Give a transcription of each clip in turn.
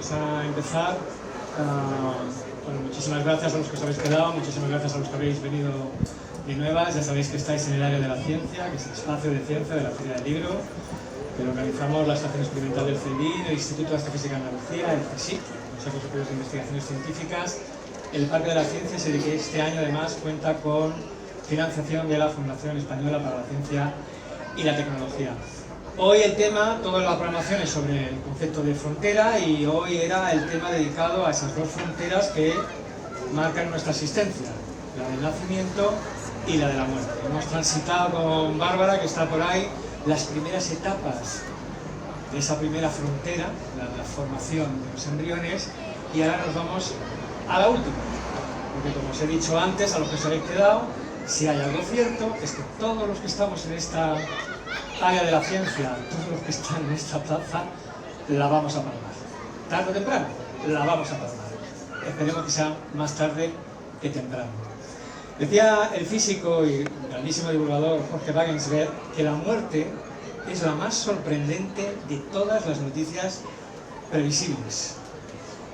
vamos a empezar. Bueno, muchísimas gracias a los que os habéis quedado, muchísimas gracias a los que habéis venido de nuevas. Ya sabéis que estáis en el área de la ciencia, que es el espacio de ciencia de la Feria del Libro, que organizamos la Estación Experimental del CELIN, el Instituto de Astrofísica de Andalucía, el CSIC, el Consejo Superior de Investigaciones Científicas, el Parque de la Ciencia, y que este año además cuenta con financiación de la Fundación Española para la Ciencia y la Tecnología. Hoy el tema, toda la programación es sobre el concepto de frontera, y hoy era el tema dedicado a esas dos fronteras que marcan nuestra existencia, la del nacimiento y la de la muerte. Hemos transitado con Bárbara, que está por ahí, las primeras etapas de esa primera frontera, la formación de los embriones, y ahora nos vamos a la última, porque como os he dicho antes, a los que os habéis quedado, si hay algo cierto es que todos los que estamos en esta área de la ciencia, todos los que están en esta plaza, la vamos a palmar. Tarde o temprano, la vamos a palmar. Esperemos que sea más tarde que temprano. Decía el físico y grandísimo divulgador Jorge Wagensberg que la muerte es la más sorprendente de todas las noticias previsibles.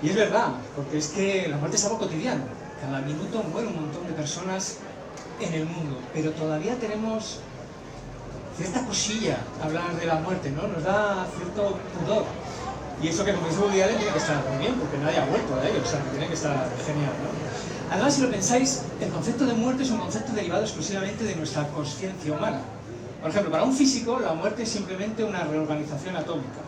Y es verdad, porque es que la muerte es algo cotidiano. Cada minuto muere un montón de personas en el mundo, pero todavía tenemos cierta cosilla hablar de la muerte, ¿no? Nos da cierto pudor. Y eso que, como dice Woody Allen, tiene que estar muy bien, porque nadie ha vuelto de ello, o sea, que tiene que estar genial, ¿no? Además, si lo pensáis, el concepto de muerte es un concepto derivado exclusivamente de nuestra consciencia humana. Por ejemplo, para un físico, la muerte es simplemente una reorganización atómica.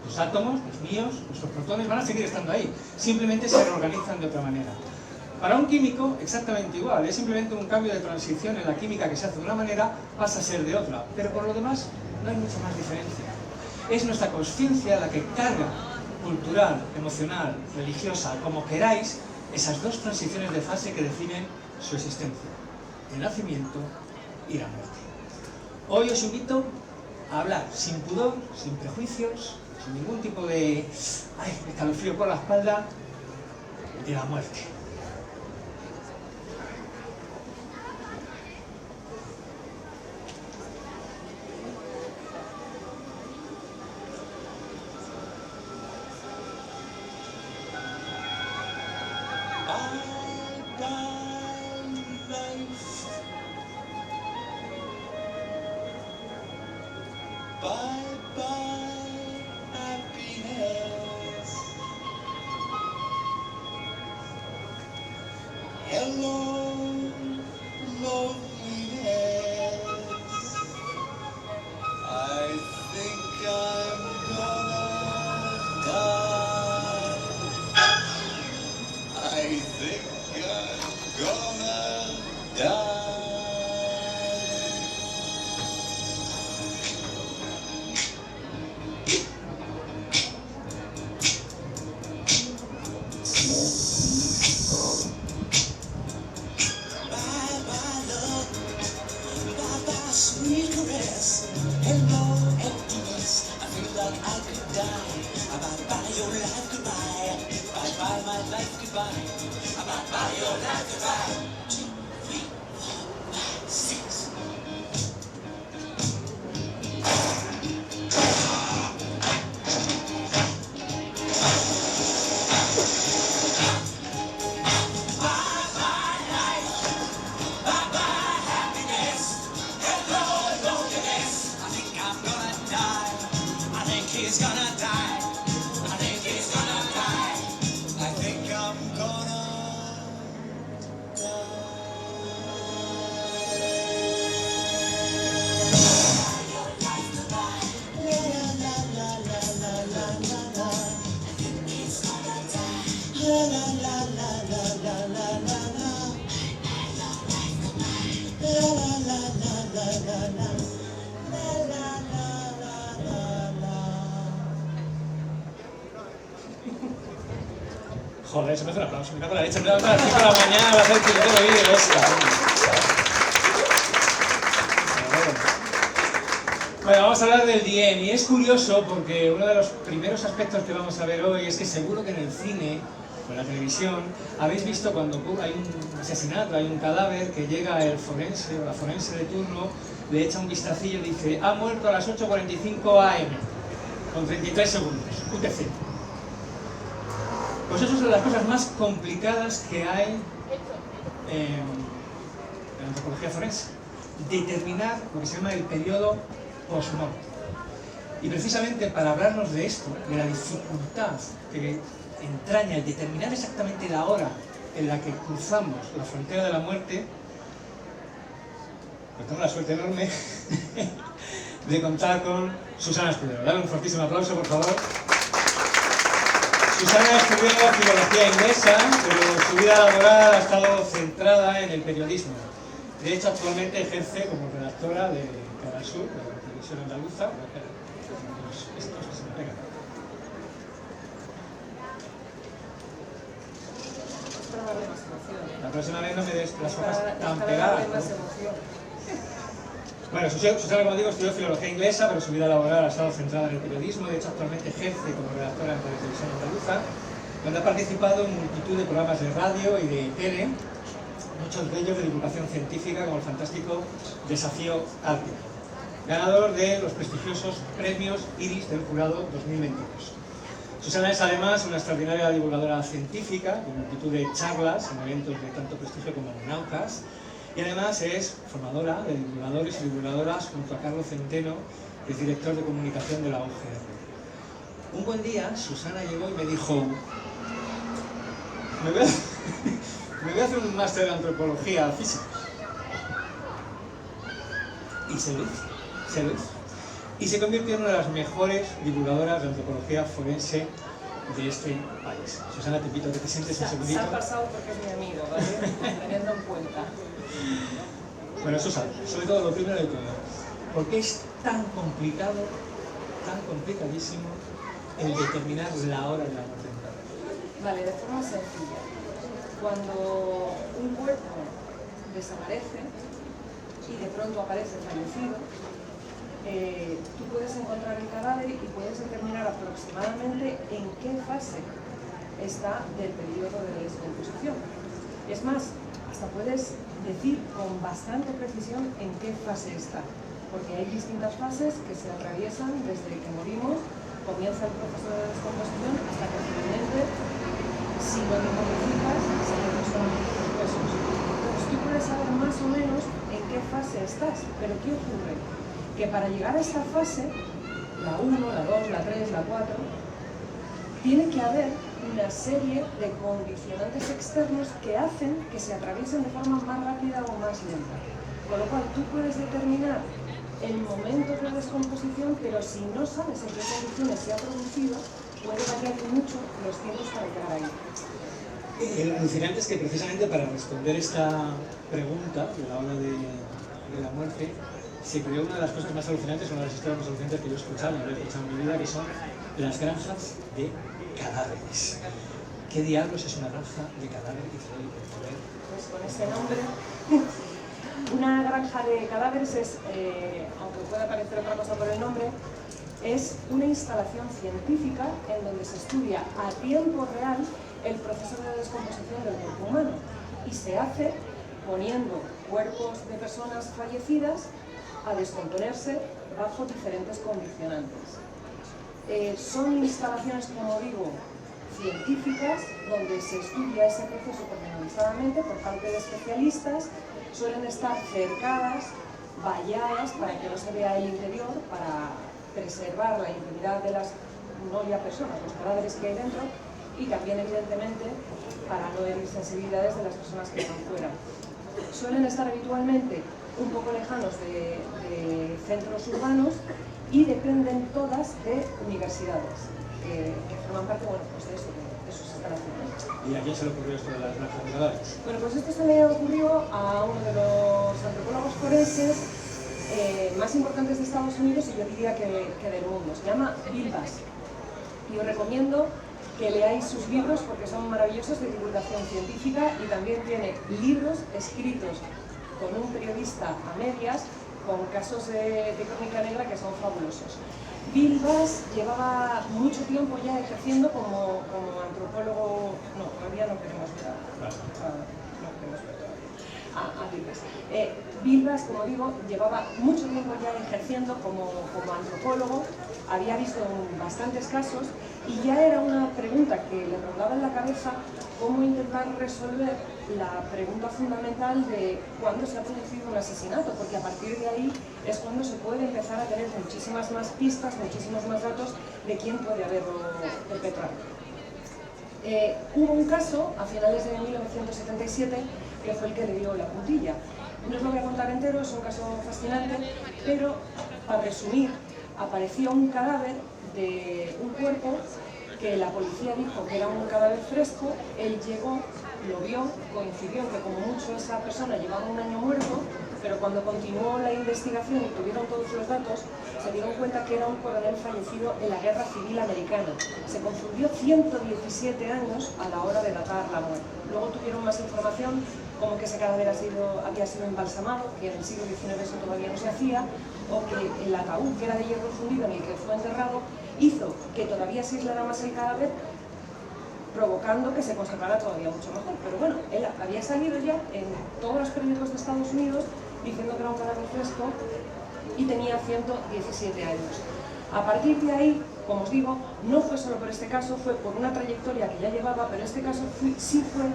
Los átomos, los míos, nuestros protones van a seguir estando ahí, simplemente se reorganizan de otra manera. Para un químico, exactamente igual, es simplemente un cambio de transición en la química que se hace de una manera, pasa a ser de otra, pero por lo demás no hay mucha más diferencia. Es nuestra consciencia la que carga, cultural, emocional, religiosa, como queráis, esas dos transiciones de fase que definen su existencia, el nacimiento y la muerte. Hoy os invito a hablar sin pudor, sin prejuicios, sin ningún tipo de escalofrío por la espalda, de la muerte. Joder, se me hace un aplauso, me cago en la leche, me levanto a las 5 de la mañana, va a hacer el puñetero vídeo ese. Bueno, vamos a hablar del Diem, y es curioso porque uno de los primeros aspectos que vamos a ver hoy es que seguro que en el cine o en la televisión habéis visto cuando hay un asesinato, hay un cadáver, que llega el forense o la forense de turno, le echa un vistacillo y dice: ha muerto a las 8:45 AM, con 33 segundos, UTC. Pues eso son las cosas más complicadas que hay en la antropología forense. Determinar lo que se llama el periodo post-mortem. Y precisamente para hablarnos de esto, de la dificultad que entraña el determinar exactamente la hora en la que cruzamos la frontera de la muerte, pues tengo la suerte enorme de contar con Susana Escudero. Dale un fortísimo aplauso, por favor. Susana estudió filología inglesa, pero su vida laboral ha estado centrada en el periodismo. De hecho, actualmente ejerce como redactora de Canal Sur, de la televisión andaluza. Estos que se me pegan. La próxima vez no me des las hojas tan pegadas. Bueno, Susana, como digo, estudió filología inglesa, pero su vida laboral ha estado centrada en el periodismo. De hecho, actualmente ejerce como redactora en la televisión andaluza, donde ha participado en multitud de programas de radio y de tele, muchos de ellos de divulgación científica, como el fantástico Desafío Ártico, ganador de los prestigiosos premios Iris del Jurado 2022. Susana es además una extraordinaria divulgadora científica, con multitud de charlas en eventos de tanto prestigio como Naucas, y además es formadora de divulgadores y divulgadoras junto a Carlos Centeno, que es director de comunicación de la UGR. Un buen día, Susana llegó y me dijo: me voy a hacer un máster de antropología física. Y se lo hizo. Y se convirtió en una de las mejores divulgadoras de antropología forense de este país. Susana, te invito a que te sientes un segundito. Se ha pasado porque es mi amigo, ¿vale? Teniendo en cuenta. Bueno, Susana, sobre todo lo primero de todo, ¿por qué es tan complicado, tan complicadísimo el determinar la hora de la muerte? Vale, de forma sencilla. Cuando un cuerpo desaparece y de pronto aparece fallecido, tú puedes encontrar el cadáver y puedes determinar aproximadamente en qué fase está del periodo de descomposición. Es más, hasta puedes decir con bastante precisión en qué fase está, porque hay distintas fases que se atraviesan desde que morimos, comienza el proceso de descomposición hasta que finalmente, si lo modificas, se reducen los huesos. Entonces tú puedes saber más o menos en qué fase estás, pero ¿qué ocurre? Que para llegar a esta fase, la 1, la 2, la 3, la 4, tiene que haber una serie de condicionantes externos que hacen que se atraviesen de forma más rápida o más lenta. Con lo cual tú puedes determinar el momento de descomposición, pero si no sabes en qué condiciones se ha producido, puede variar mucho los tiempos para llegar ahí. Lo alucinante es que precisamente para responder esta pregunta de la hora de la muerte, se creó una de las cosas más alucinantes, una de las historias más alucinantes que yo he escuchado en mi vida, que son las granjas de cadáveres. ¿Qué diablos es una granja de cadáveres? Pues con ese nombre, una granja de cadáveres es, aunque pueda parecer otra cosa por el nombre, es una instalación científica en donde se estudia a tiempo real el proceso de descomposición del cuerpo humano y se hace poniendo cuerpos de personas fallecidas a descomponerse bajo diferentes condicionantes. Son instalaciones, como digo, científicas, donde se estudia ese proceso pormenorizadamente por parte de especialistas. Suelen estar cercadas, valladas, para que no se vea el interior, para preservar la intimidad de las, no ya personas, los cadáveres que hay dentro, y también, evidentemente, para no herir sensibilidades de las personas que están fuera. Suelen estar habitualmente un poco lejanos de centros urbanos y dependen todas de universidades que forman parte, bueno, pues de eso, de sus instalaciones. ¿Y a quién se le ocurrió esto de las granjas de cadáveres? Bueno, pues esto se le ocurrió a uno de los antropólogos forenses más importantes de Estados Unidos y yo diría que del mundo. Se llama Bill Bass. Y os recomiendo que leáis sus libros porque son maravillosos, de divulgación científica, y también tiene libros escritos con un periodista a medias, con casos de crónica negra que son fabulosos. Bill Bass llevaba mucho tiempo ya ejerciendo como antropólogo. No, todavía no queremos ver a Bill Bass. Bill Bass, como digo, llevaba mucho tiempo ya ejerciendo como antropólogo había visto bastantes casos y ya era una pregunta que le rondaba en la cabeza cómo intentar resolver la pregunta fundamental de cuándo se ha producido un asesinato, porque a partir de ahí es cuando se puede empezar a tener muchísimas más pistas, muchísimos más datos de quién puede haberlo perpetrado. Hubo un caso a finales de 1977 que fue el que le dio la puntilla. No os lo voy a contar entero, es un caso fascinante, pero para resumir, apareció un cadáver de un cuerpo que la policía dijo que era un cadáver fresco. Él llegó, lo vio, coincidió en que como mucho esa persona llevaba un año muerto, pero cuando continuó la investigación y tuvieron todos los datos, se dieron cuenta que era un coronel fallecido en la Guerra Civil Americana. Se confundió 117 años a la hora de datar la muerte. Luego tuvieron más información, como que ese cadáver había sido embalsamado, que en el siglo XIX eso todavía no se hacía, o que el ataúd, que era de hierro fundido en el que fue enterrado, hizo que todavía se aislara más el cadáver, provocando que se conservara todavía mucho mejor. Pero bueno, él había salido ya en todos los periódicos de Estados Unidos diciendo que era un cadáver fresco y tenía 117 años. A partir de ahí, como os digo, no fue solo por este caso, fue por una trayectoria que ya llevaba, pero este caso sí fue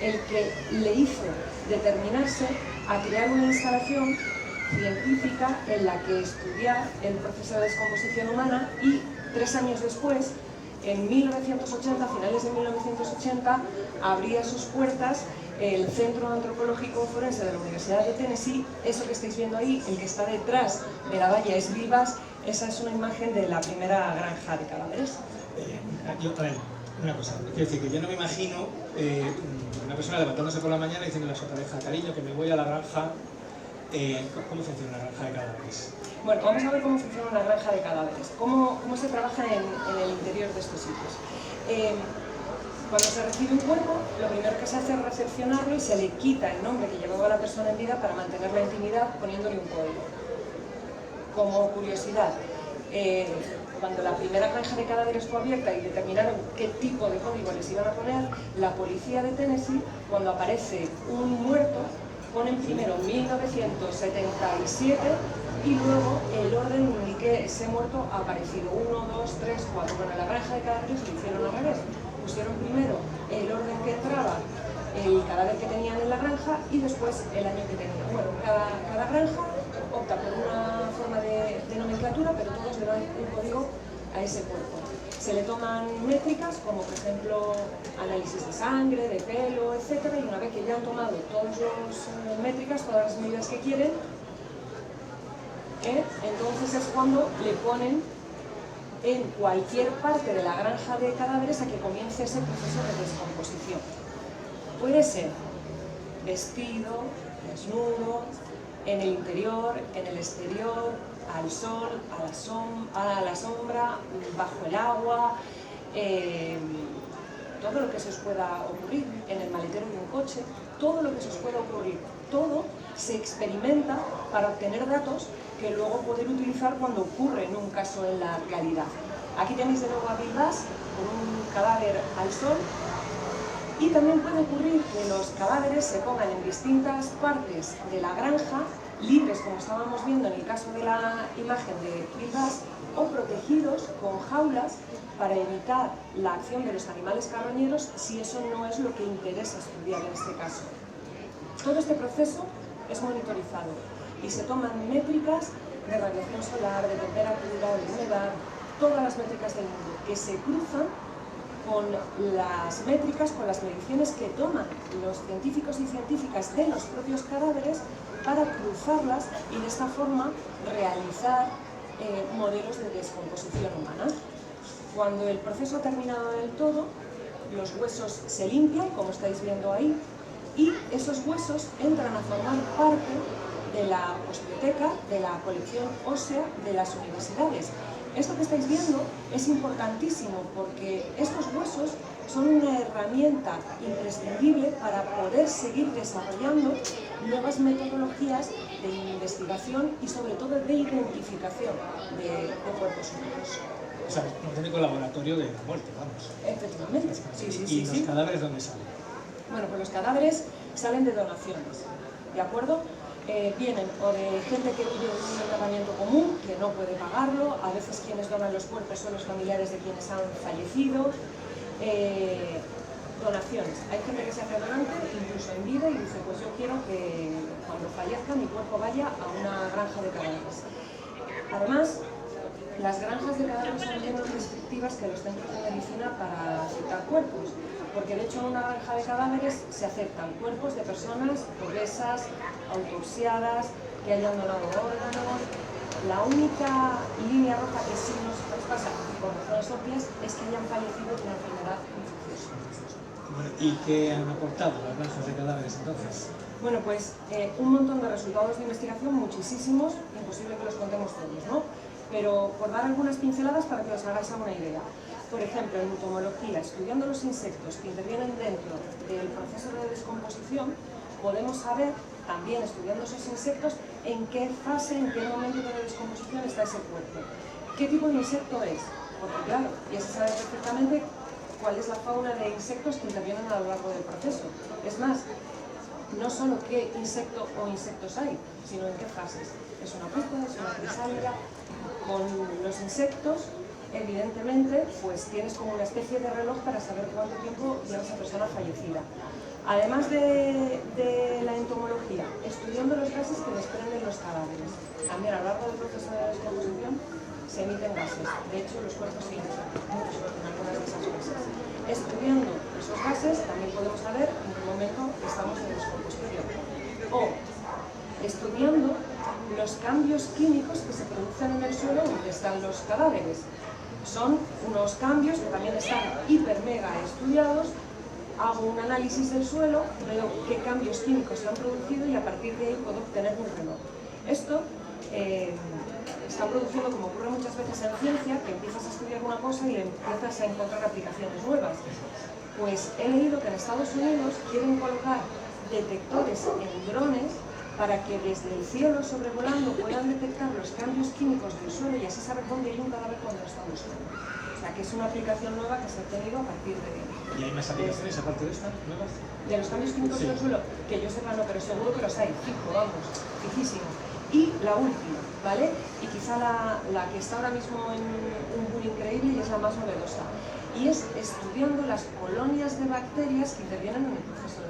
el que le hizo determinarse a crear una instalación científica en la que estudiar el proceso de descomposición humana y 3 años después, en 1980, a finales de 1980, abría sus puertas el Centro Antropológico Forense de la Universidad de Tennessee. Eso que estáis viendo ahí, el que está detrás de la valla es Bill Bass. Esa es una imagen de la primera granja de cadáveres. Una cosa, quiero decir que yo no me imagino una persona levantándose por la mañana y diciendo a su pareja, cariño, que me voy a la granja. ¿Cómo funciona una granja de cadáveres? Bueno, vamos a ver cómo funciona una granja de cadáveres, cómo se trabaja en el interior de estos sitios. Cuando se recibe un cuerpo, lo primero que se hace es recepcionarlo y se le quita el nombre que llevaba la persona en vida para mantener la intimidad poniéndole un código. Como curiosidad, cuando la primera granja de cadáveres fue abierta y determinaron qué tipo de código les iban a poner, la policía de Tennessee, cuando aparece un muerto, ponen primero 1977 y luego el orden en el que ese muerto ha aparecido, 1, 2, 3, 4. Bueno, en la granja de cadáveres lo hicieron al revés. Pusieron primero el orden que entraba el cadáver que tenían en la granja y después el año que tenían. Bueno, cada granja opta por una forma de nomenclatura, pero todos le dan un código a ese cuerpo. Se le toman métricas, como por ejemplo análisis de sangre, de pelo, etc. Y una vez que ya han tomado todas las métricas, todas las medidas que quieren, entonces es cuando le ponen en cualquier parte de la granja de cadáveres a que comience ese proceso de descomposición. Puede ser vestido, desnudo, en el interior, en el exterior, al sol, a la sombra, bajo el agua, todo lo que se os pueda ocurrir, en el maletero de un coche, todo lo que se os pueda ocurrir, todo se experimenta para obtener datos que luego poder utilizar cuando ocurre en un caso en la realidad. Aquí tenéis de nuevo a Bill Bass con un cadáver al sol. Y también puede ocurrir que los cadáveres se pongan en distintas partes de la granja, libres, como estábamos viendo en el caso de la imagen de Bill Bass, o protegidos con jaulas para evitar la acción de los animales carroñeros si eso no es lo que interesa estudiar en este caso. Todo este proceso es monitorizado y se toman métricas de radiación solar, de temperatura, de humedad, todas las métricas del mundo que se cruzan con las métricas, con las mediciones que toman los científicos y científicas de los propios cadáveres para cruzarlas y de esta forma realizar modelos de descomposición humana. Cuando el proceso ha terminado del todo, los huesos se limpian, como estáis viendo ahí, y esos huesos entran a formar parte de la osteoteca, de la colección ósea de las universidades. Esto que estáis viendo es importantísimo porque estos huesos son una herramienta imprescindible para poder seguir desarrollando nuevas metodologías de investigación y sobre todo de identificación de cuerpos humanos. O sea, un auténtico laboratorio de la muerte, vamos. Efectivamente, sí. ¿Y los cadáveres dónde salen? Bueno, pues los cadáveres salen de donaciones, ¿de acuerdo? vienen o de gente que vive en un tratamiento común, que no puede pagarlo, a veces quienes donan los cuerpos son los familiares de quienes han fallecido, donaciones. Hay gente que se hace donante, incluso en vida, y dice, pues yo quiero que cuando fallezca mi cuerpo vaya a una granja de cadáveres. Además, las granjas de cadáveres son menos restrictivas que los centros de medicina para aceptar cuerpos, porque de hecho en una granja de cadáveres se aceptan cuerpos de personas obesas, autopsiadas, que hayan donado órganos. La única línea roja que sí nos pasa por razones obvias es que hayan fallecido de una enfermedad infecciosa. Bueno, ¿y qué han aportado las granjas de cadáveres entonces? Bueno, pues un montón de resultados de investigación, muchísimos, imposible que los contemos todos, ¿no? Pero por dar algunas pinceladas para que os hagáis alguna idea. Por ejemplo, en entomología, estudiando los insectos que intervienen dentro del proceso de descomposición, podemos saber, también estudiando esos insectos, en qué fase, en qué momento de la descomposición está ese cuerpo. ¿Qué tipo de insecto es? Porque claro, ya se sabe perfectamente cuál es la fauna de insectos que intervienen a lo largo del proceso. Es más, no solo qué insecto o insectos hay, sino en qué fases. ¿Es una pupa? ¿Es una crisálida? Con los insectos, evidentemente, pues tienes como una especie de reloj para saber cuánto tiempo lleva esa persona fallecida. Además de la entomología, estudiando los gases que desprenden los cadáveres. También a lo largo del proceso de descomposición se emiten gases. De hecho, los cuerpos se hinchan mucho en algunas de esas fases. Estudiando esos gases, también podemos saber en qué momento estamos en descomposición. O estudiando los cambios químicos que se producen en el suelo donde están los cadáveres. Son unos cambios que también están hiper mega estudiados. Hago un análisis del suelo, veo qué cambios químicos se han producido y a partir de ahí puedo obtener mi reloj. Esto está produciendo, como ocurre muchas veces en ciencia, que empiezas a estudiar una cosa y le empiezas a encontrar aplicaciones nuevas. Pues he leído que en Estados Unidos quieren colocar detectores en drones para que desde el cielo sobrevolando puedan detectar los cambios químicos del suelo y así saber dónde hay un cadáver cuando lo están buscando. O sea, que es una aplicación nueva que se ha obtenido a partir de... ¿Y hay más aplicaciones aparte de estas nuevas? De los cambios químicos del suelo, que yo sepa no, pero seguro que los hay, fijo, vamos, fijísimo. Y la última, ¿vale? Y quizá la que está ahora mismo en un boom increíble y es la más novedosa. Y es estudiando las colonias de bacterias que intervienen en el proceso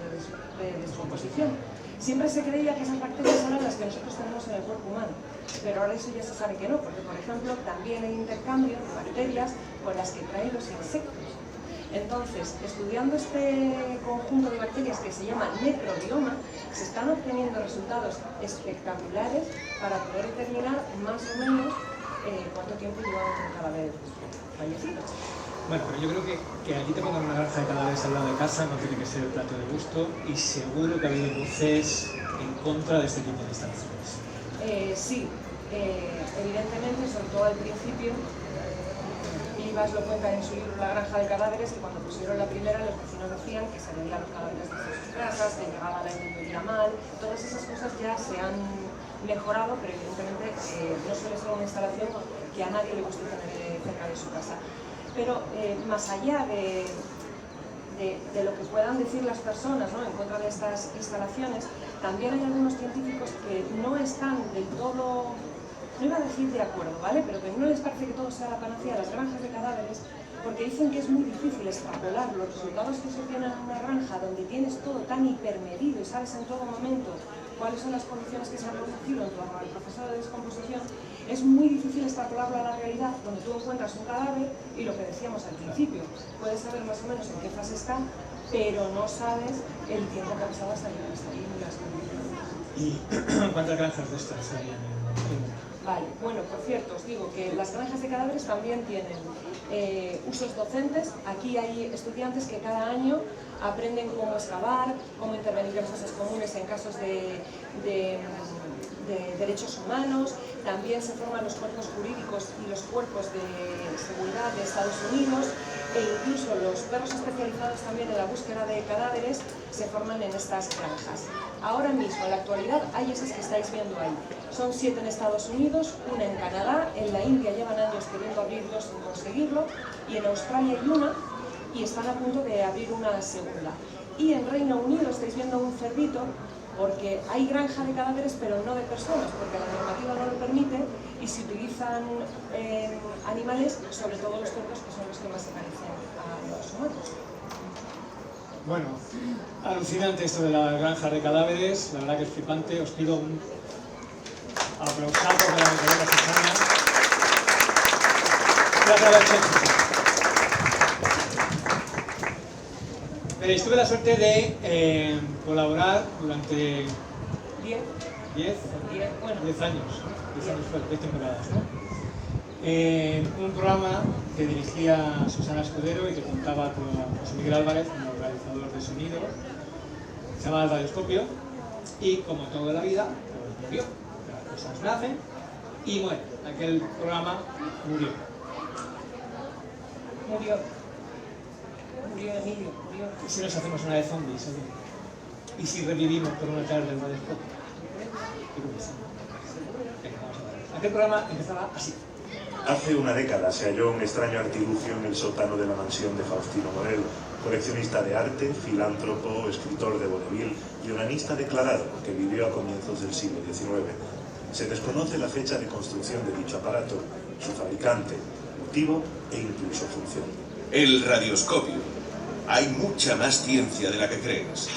de descomposición. Siempre se creía que esas bacterias eran las que nosotros tenemos en el cuerpo humano, pero ahora eso ya se sabe que no, porque por ejemplo también hay intercambio de bacterias con las que traen los insectos. Entonces, estudiando este conjunto de bacterias que se llama necrobioma, se están obteniendo resultados espectaculares para poder determinar más o menos cuánto tiempo lleva un cadáver fallecido. Bueno, pero yo creo que aquí te pongan una granja de cadáveres al lado de casa no tiene que ser el plato de gusto y seguro que ha habido voces en contra de este tipo de instalaciones. Sí, evidentemente, sobre todo al principio, Vivas lo cuenta en su libro La granja de cadáveres, que cuando pusieron la primera los vecinos decían que se veían los cadáveres desde sus casas, que llegaba la lluvia mal, todas esas cosas ya se han mejorado, pero evidentemente no suele ser una instalación que a nadie le guste tener cerca de su casa. Pero más allá de lo que puedan decir las personas, ¿no?, en contra de estas instalaciones, también hay algunos científicos que no están del todo, no iba a decir de acuerdo, ¿vale?, pero que no les parece que todo sea la panacea de las granjas de cadáveres, porque dicen que es muy difícil extrapolar los resultados que se obtienen en una granja donde tienes todo tan hipermedido y sabes en todo momento cuáles son las condiciones que se han producido en torno al proceso de descomposición. Es muy difícil extrapolarlo a la realidad, donde tú encuentras un cadáver y lo que decíamos al principio, puedes saber más o menos en qué fase está, pero no sabes el tiempo que ha pasado hasta llegar hasta ahí ni las condiciones. ¿Y cuántas granjas de estas serían en Vale, bueno, por cierto, os digo que las granjas de cadáveres también tienen usos docentes. Aquí hay estudiantes que cada año aprenden cómo excavar, cómo intervenir en fosas comunes en casos de derechos humanos. También se forman los cuerpos jurídicos y los cuerpos de seguridad de Estados Unidos, e incluso los perros especializados también en la búsqueda de cadáveres se forman en estas granjas. Ahora mismo, en la actualidad, hay esas que estáis viendo ahí. Son 7 en Estados Unidos, una en Canadá, en la India llevan años queriendo abrir 2 sin conseguirlo, y en Australia hay una, y están a punto de abrir una segunda. Y en Reino Unido estáis viendo un cerdito porque hay granja de cadáveres pero no de personas, porque la normativa no lo permite y se utilizan animales, sobre todo los cerdos, que son los que más se parecen a los humanos. Bueno, alucinante esto de la granja de cadáveres, la verdad que es flipante. Os pido un aplausazo para mi colega Susana. Veréis, tuve la suerte de colaborar durante 10 años, ¿no? 10 años, 10 temporadas, ¿no? Un programa que dirigía Susana Escudero y que contaba con José Miguel Álvarez como realizador de sonido. Se llama El Radioscopio y, como toda la vida, pues murió. Las cosas nacen y mueren. Aquel programa murió. Murió Emilio, murió. ¿Y si nos hacemos una de zombies? ¿Oye? ¿Y si revivimos por una tarde el Radioscopio? Creo que sí. Venga, vamos a ver. Aquel programa empezaba así. Hace una década se halló un extraño artilugio en el sótano de la mansión de Faustino Morel, coleccionista de arte, filántropo, escritor de vodevil y onanista declarado que vivió a comienzos del siglo XIX. Se desconoce la fecha de construcción de dicho aparato, su fabricante, motivo e incluso función. El radioscopio. Hay mucha más ciencia de la que crees.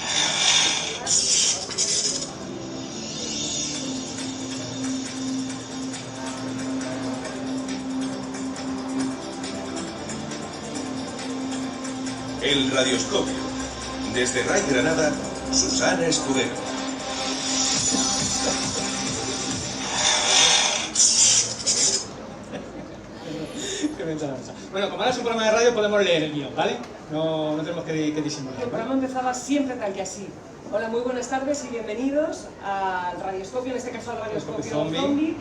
El radioscopio. Desde Ray Granada, Susana Escudero. Bueno, como ahora es un programa de radio, podemos leer el guión, ¿vale? No tenemos que disimular. El programa empezaba siempre tal que así. Hola, muy buenas tardes y bienvenidos al Radioscopio, en este caso al Radioscopio Zombie.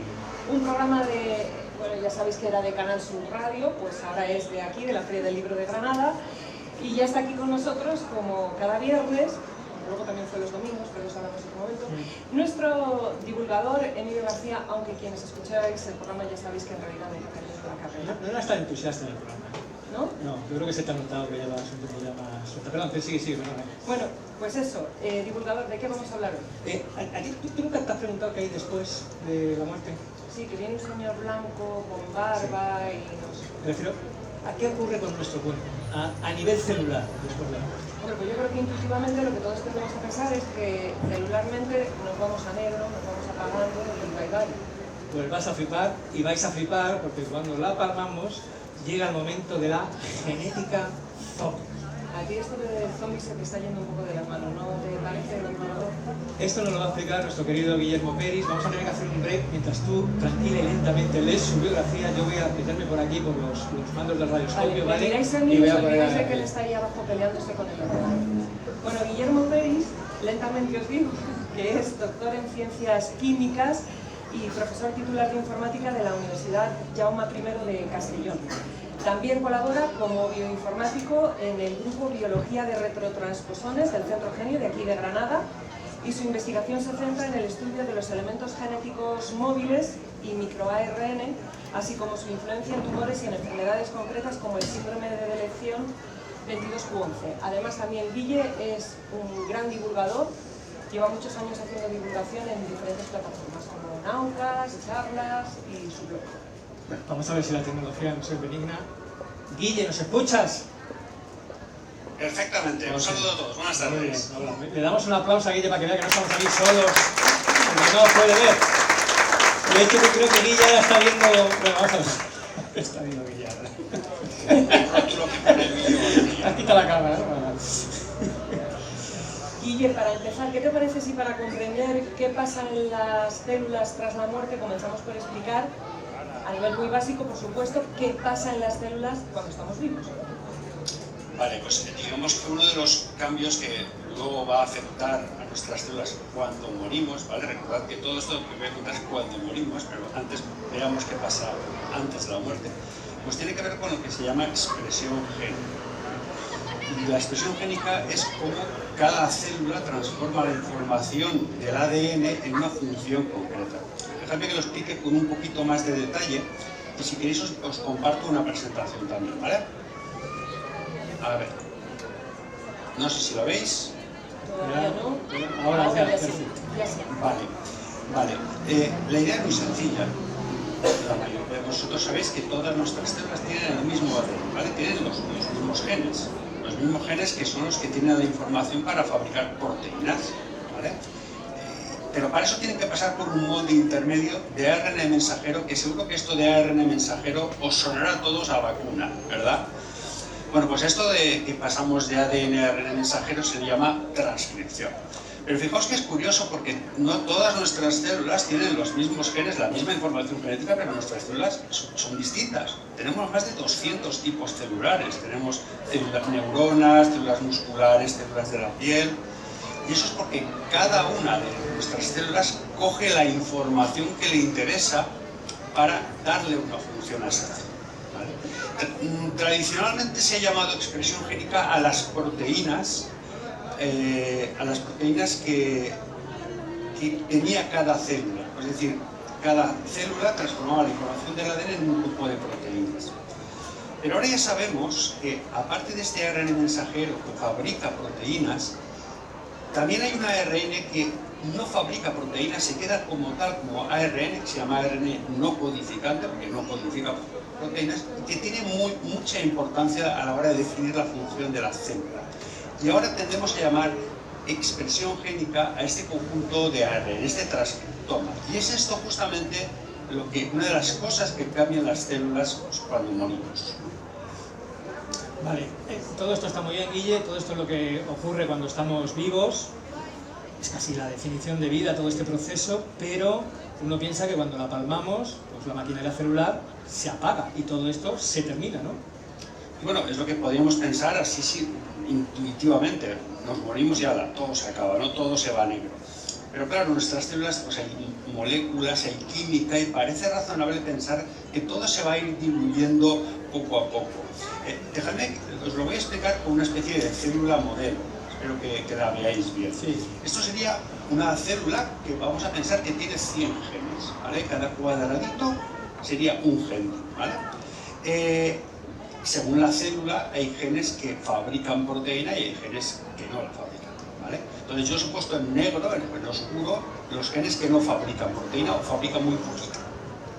Un programa de, bueno, ya sabéis que era de Canal Sur Radio, pues ahora es de aquí, de la Feria del Libro de Granada. Y ya está aquí con nosotros, como cada viernes, luego también fue los domingos, pero eso hablamos en otro momento, nuestro divulgador, Emilio García, aunque quienes escucháis el programa ya sabéis que en realidad me toca de la carrera. No eras tan entusiasta en el programa. ¿No? No, yo creo que se te ha notado que llevas un poco ya más suelta. Perdón, sigue, perdón. Bueno, pues eso, divulgador, ¿de qué vamos a hablar hoy? ¿Tú nunca te has preguntado qué hay después de la muerte? Sí, que viene un señor blanco con barba y no sé. Me refiero a qué ocurre con nuestro cuerpo, a nivel celular después de la muerte. Bueno, pues yo creo que intuitivamente lo que todos tenemos que pensar es que celularmente nos vamos a negro, nos vamos apagando y bye. Pues vas a flipar y vais a flipar porque cuando la apagamos llega el momento de la genética zombie. A ti esto de zombies se te está yendo un poco de las manos, ¿no te parece lo malo? Esto nos lo va a explicar nuestro querido Guillermo Peris. Vamos a tener que hacer un break mientras tú tranquila y lentamente lees su biografía. Yo voy a meterme por aquí por los mandos del radioscopio, ¿vale? Miráis a mí y os olvidáis de que él está ahí abajo peleándose con el ordenador. Bueno, Guillermo Peris, lentamente os digo, que es doctor en ciencias químicas y profesor titular de informática de la Universidad Jaume I de Castellón. También colabora como bioinformático en el grupo Biología de Retrotransposones del Centro Genio de aquí de Granada y su investigación se centra en el estudio de los elementos genéticos móviles y microARN, así como su influencia en tumores y en enfermedades concretas como el síndrome de Delección 22q11. Además, también Guille es un gran divulgador, lleva muchos años haciendo divulgación en diferentes plataformas como Naucas, charlas y su blog. Bueno, vamos a ver si la tecnología nos es benigna. Guille, ¿nos escuchas? Perfectamente, un saludo a todos, buenas tardes. Muy bien, le damos un aplauso a Guille para que vea que no estamos aquí solos, porque no puede ver. De hecho, yo creo que Guille ya está viendo... Bueno, vamos a ver. Está viendo Guille ahora. Has quitado la cámara, ¿no? Guille, para empezar, ¿qué te parece si para comprender qué pasa en las células tras la muerte comenzamos por explicar, a nivel muy básico, por supuesto, qué pasa en las células cuando estamos vivos? Vale, pues digamos que uno de los cambios que luego va a afectar a nuestras células cuando morimos, ¿vale? Recordad que todo esto que voy a contar es cuando morimos, pero antes veamos qué pasa antes de la muerte, pues tiene que ver con lo que se llama expresión génica. La expresión génica es cómo cada célula transforma la información del ADN en una función concreta. Dejadme que lo explique con un poquito más de detalle y si queréis os comparto una presentación también, ¿vale? A ver, no sé si lo veis. Todavía no. Ahora ya, ya sí. perfecto. Ya sí. Vale. La idea es muy sencilla. La mayoría de vosotros sabéis que todas nuestras células tienen el mismo ADN, ¿vale? Tienen los mismos genes. Los mismos genes que son los que tienen la información para fabricar proteínas, ¿vale? Pero para eso tienen que pasar por un molde intermedio de ARN mensajero, que seguro que esto de ARN mensajero os sonará a todos a vacuna, ¿verdad? Bueno, pues esto de que pasamos de ADN a ARN mensajero se le llama transcripción. Pero fijaos que es curioso porque no todas nuestras células tienen los mismos genes, la misma información genética, pero nuestras células son distintas. Tenemos más de 200 tipos celulares. Tenemos neuronas, células musculares, células de la piel. Y eso es porque cada una de nuestras células coge la información que le interesa para darle una función a esa célula, ¿vale? Tradicionalmente se ha llamado expresión génica a las proteínas que tenía cada célula. Es decir, cada célula transformaba la información del ADN en un grupo de proteínas. Pero ahora ya sabemos que, aparte de este ARN mensajero que fabrica proteínas, también hay un ARN que no fabrica proteínas, se queda como tal, como ARN, que se llama ARN no codificante, porque no codifica proteínas, y que tiene mucha importancia a la hora de definir la función de la célula. Y ahora tendemos a llamar expresión génica a este conjunto de ARN, este transcriptoma. Y es esto justamente una de las cosas que cambian las células cuando morimos. Vale, todo esto está muy bien, Guille, todo esto es lo que ocurre cuando estamos vivos, es casi la definición de vida todo este proceso, pero uno piensa que cuando la palmamos, pues la maquinaria celular se apaga y todo esto se termina, ¿no? Bueno, es lo que podríamos pensar así sí, intuitivamente. Nos morimos y ala, todo se acaba, ¿no? Todo se va a negro. Pero claro, en nuestras células pues hay moléculas, hay química y parece razonable pensar que todo se va a ir diluyendo poco a poco. Dejadme, os lo voy a explicar con una especie de célula modelo. Espero que la veáis bien. Sí. Esto sería una célula que vamos a pensar que tiene 100 genes, ¿vale? Cada cuadradito sería un gen, ¿vale? Según la célula hay genes que fabrican proteína y hay genes que no la fabrican, ¿vale? Entonces yo os he puesto en negro, en oscuro, los genes que no fabrican proteína o fabrican muy poquito,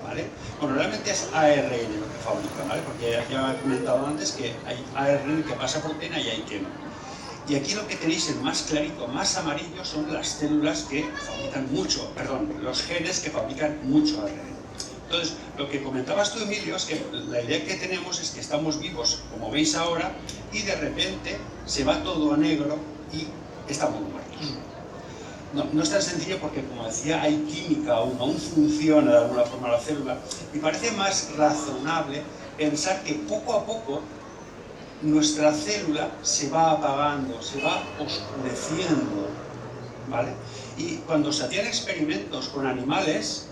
¿vale? Bueno, realmente es ARN lo que fabrica, ¿vale? Porque ya he comentado antes que hay ARN que pasa proteína y hay que no. Y aquí lo que tenéis en más clarito, más amarillo, son las células que fabrican mucho, perdón, los genes que fabrican mucho ARN. Entonces, lo que comentabas tú, Emilio, es que la idea que tenemos es que estamos vivos, como veis ahora, y de repente se va todo a negro y estamos muertos. No es tan sencillo porque, como decía, hay química aún funciona de alguna forma la célula, y parece más razonable pensar que poco a poco nuestra célula se va apagando, se va oscureciendo, ¿vale? Y cuando se hacían experimentos con animales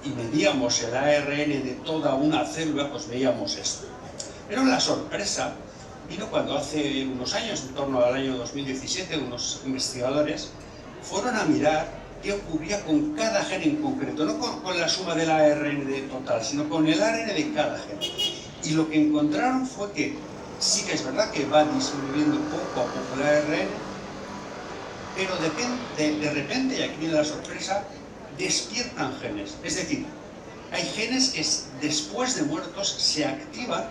y medíamos el ARN de toda una célula, pues veíamos esto. Pero la sorpresa vino cuando hace unos años, en torno al año 2017, unos investigadores fueron a mirar qué ocurría con cada gen en concreto, no con la suma del ARN total, sino con el ARN de cada gen. Y lo que encontraron fue que sí que es verdad que va disminuyendo poco a poco el ARN, pero de repente, y aquí viene la sorpresa, despiertan genes. Es decir, hay genes que después de muertos se activan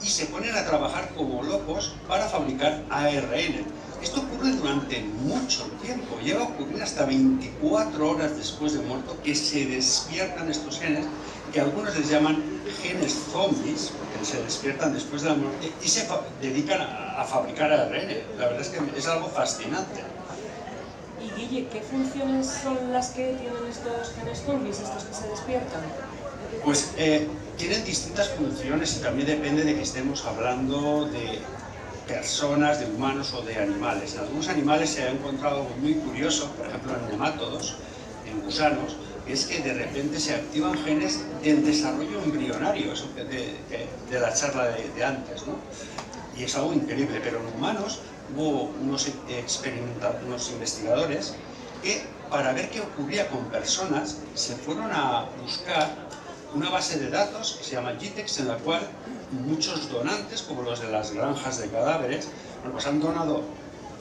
y se ponen a trabajar como locos para fabricar ARN. Esto ocurre durante mucho tiempo, llega a ocurrir hasta 24 horas después de muerto que se despiertan estos genes, que algunos les llaman genes zombies, porque se despiertan después de la muerte y se dedican a fabricar ARN. La verdad es que es algo fascinante. Y Guille, ¿qué funciones son las que tienen estos genes zombies, estos que se despiertan? Pues tienen distintas funciones y también depende de que estemos hablando de personas, de humanos o de animales. En algunos animales se ha encontrado algo muy curioso, por ejemplo en nemátodos, en gusanos, que es que de repente se activan genes del desarrollo embrionario, eso de la charla de antes, ¿no? Y es algo increíble, pero en humanos hubo unos investigadores que, para ver qué ocurría con personas, se fueron a buscar una base de datos que se llama GTEx, en la cual muchos donantes, como los de las granjas de cadáveres, pues han donado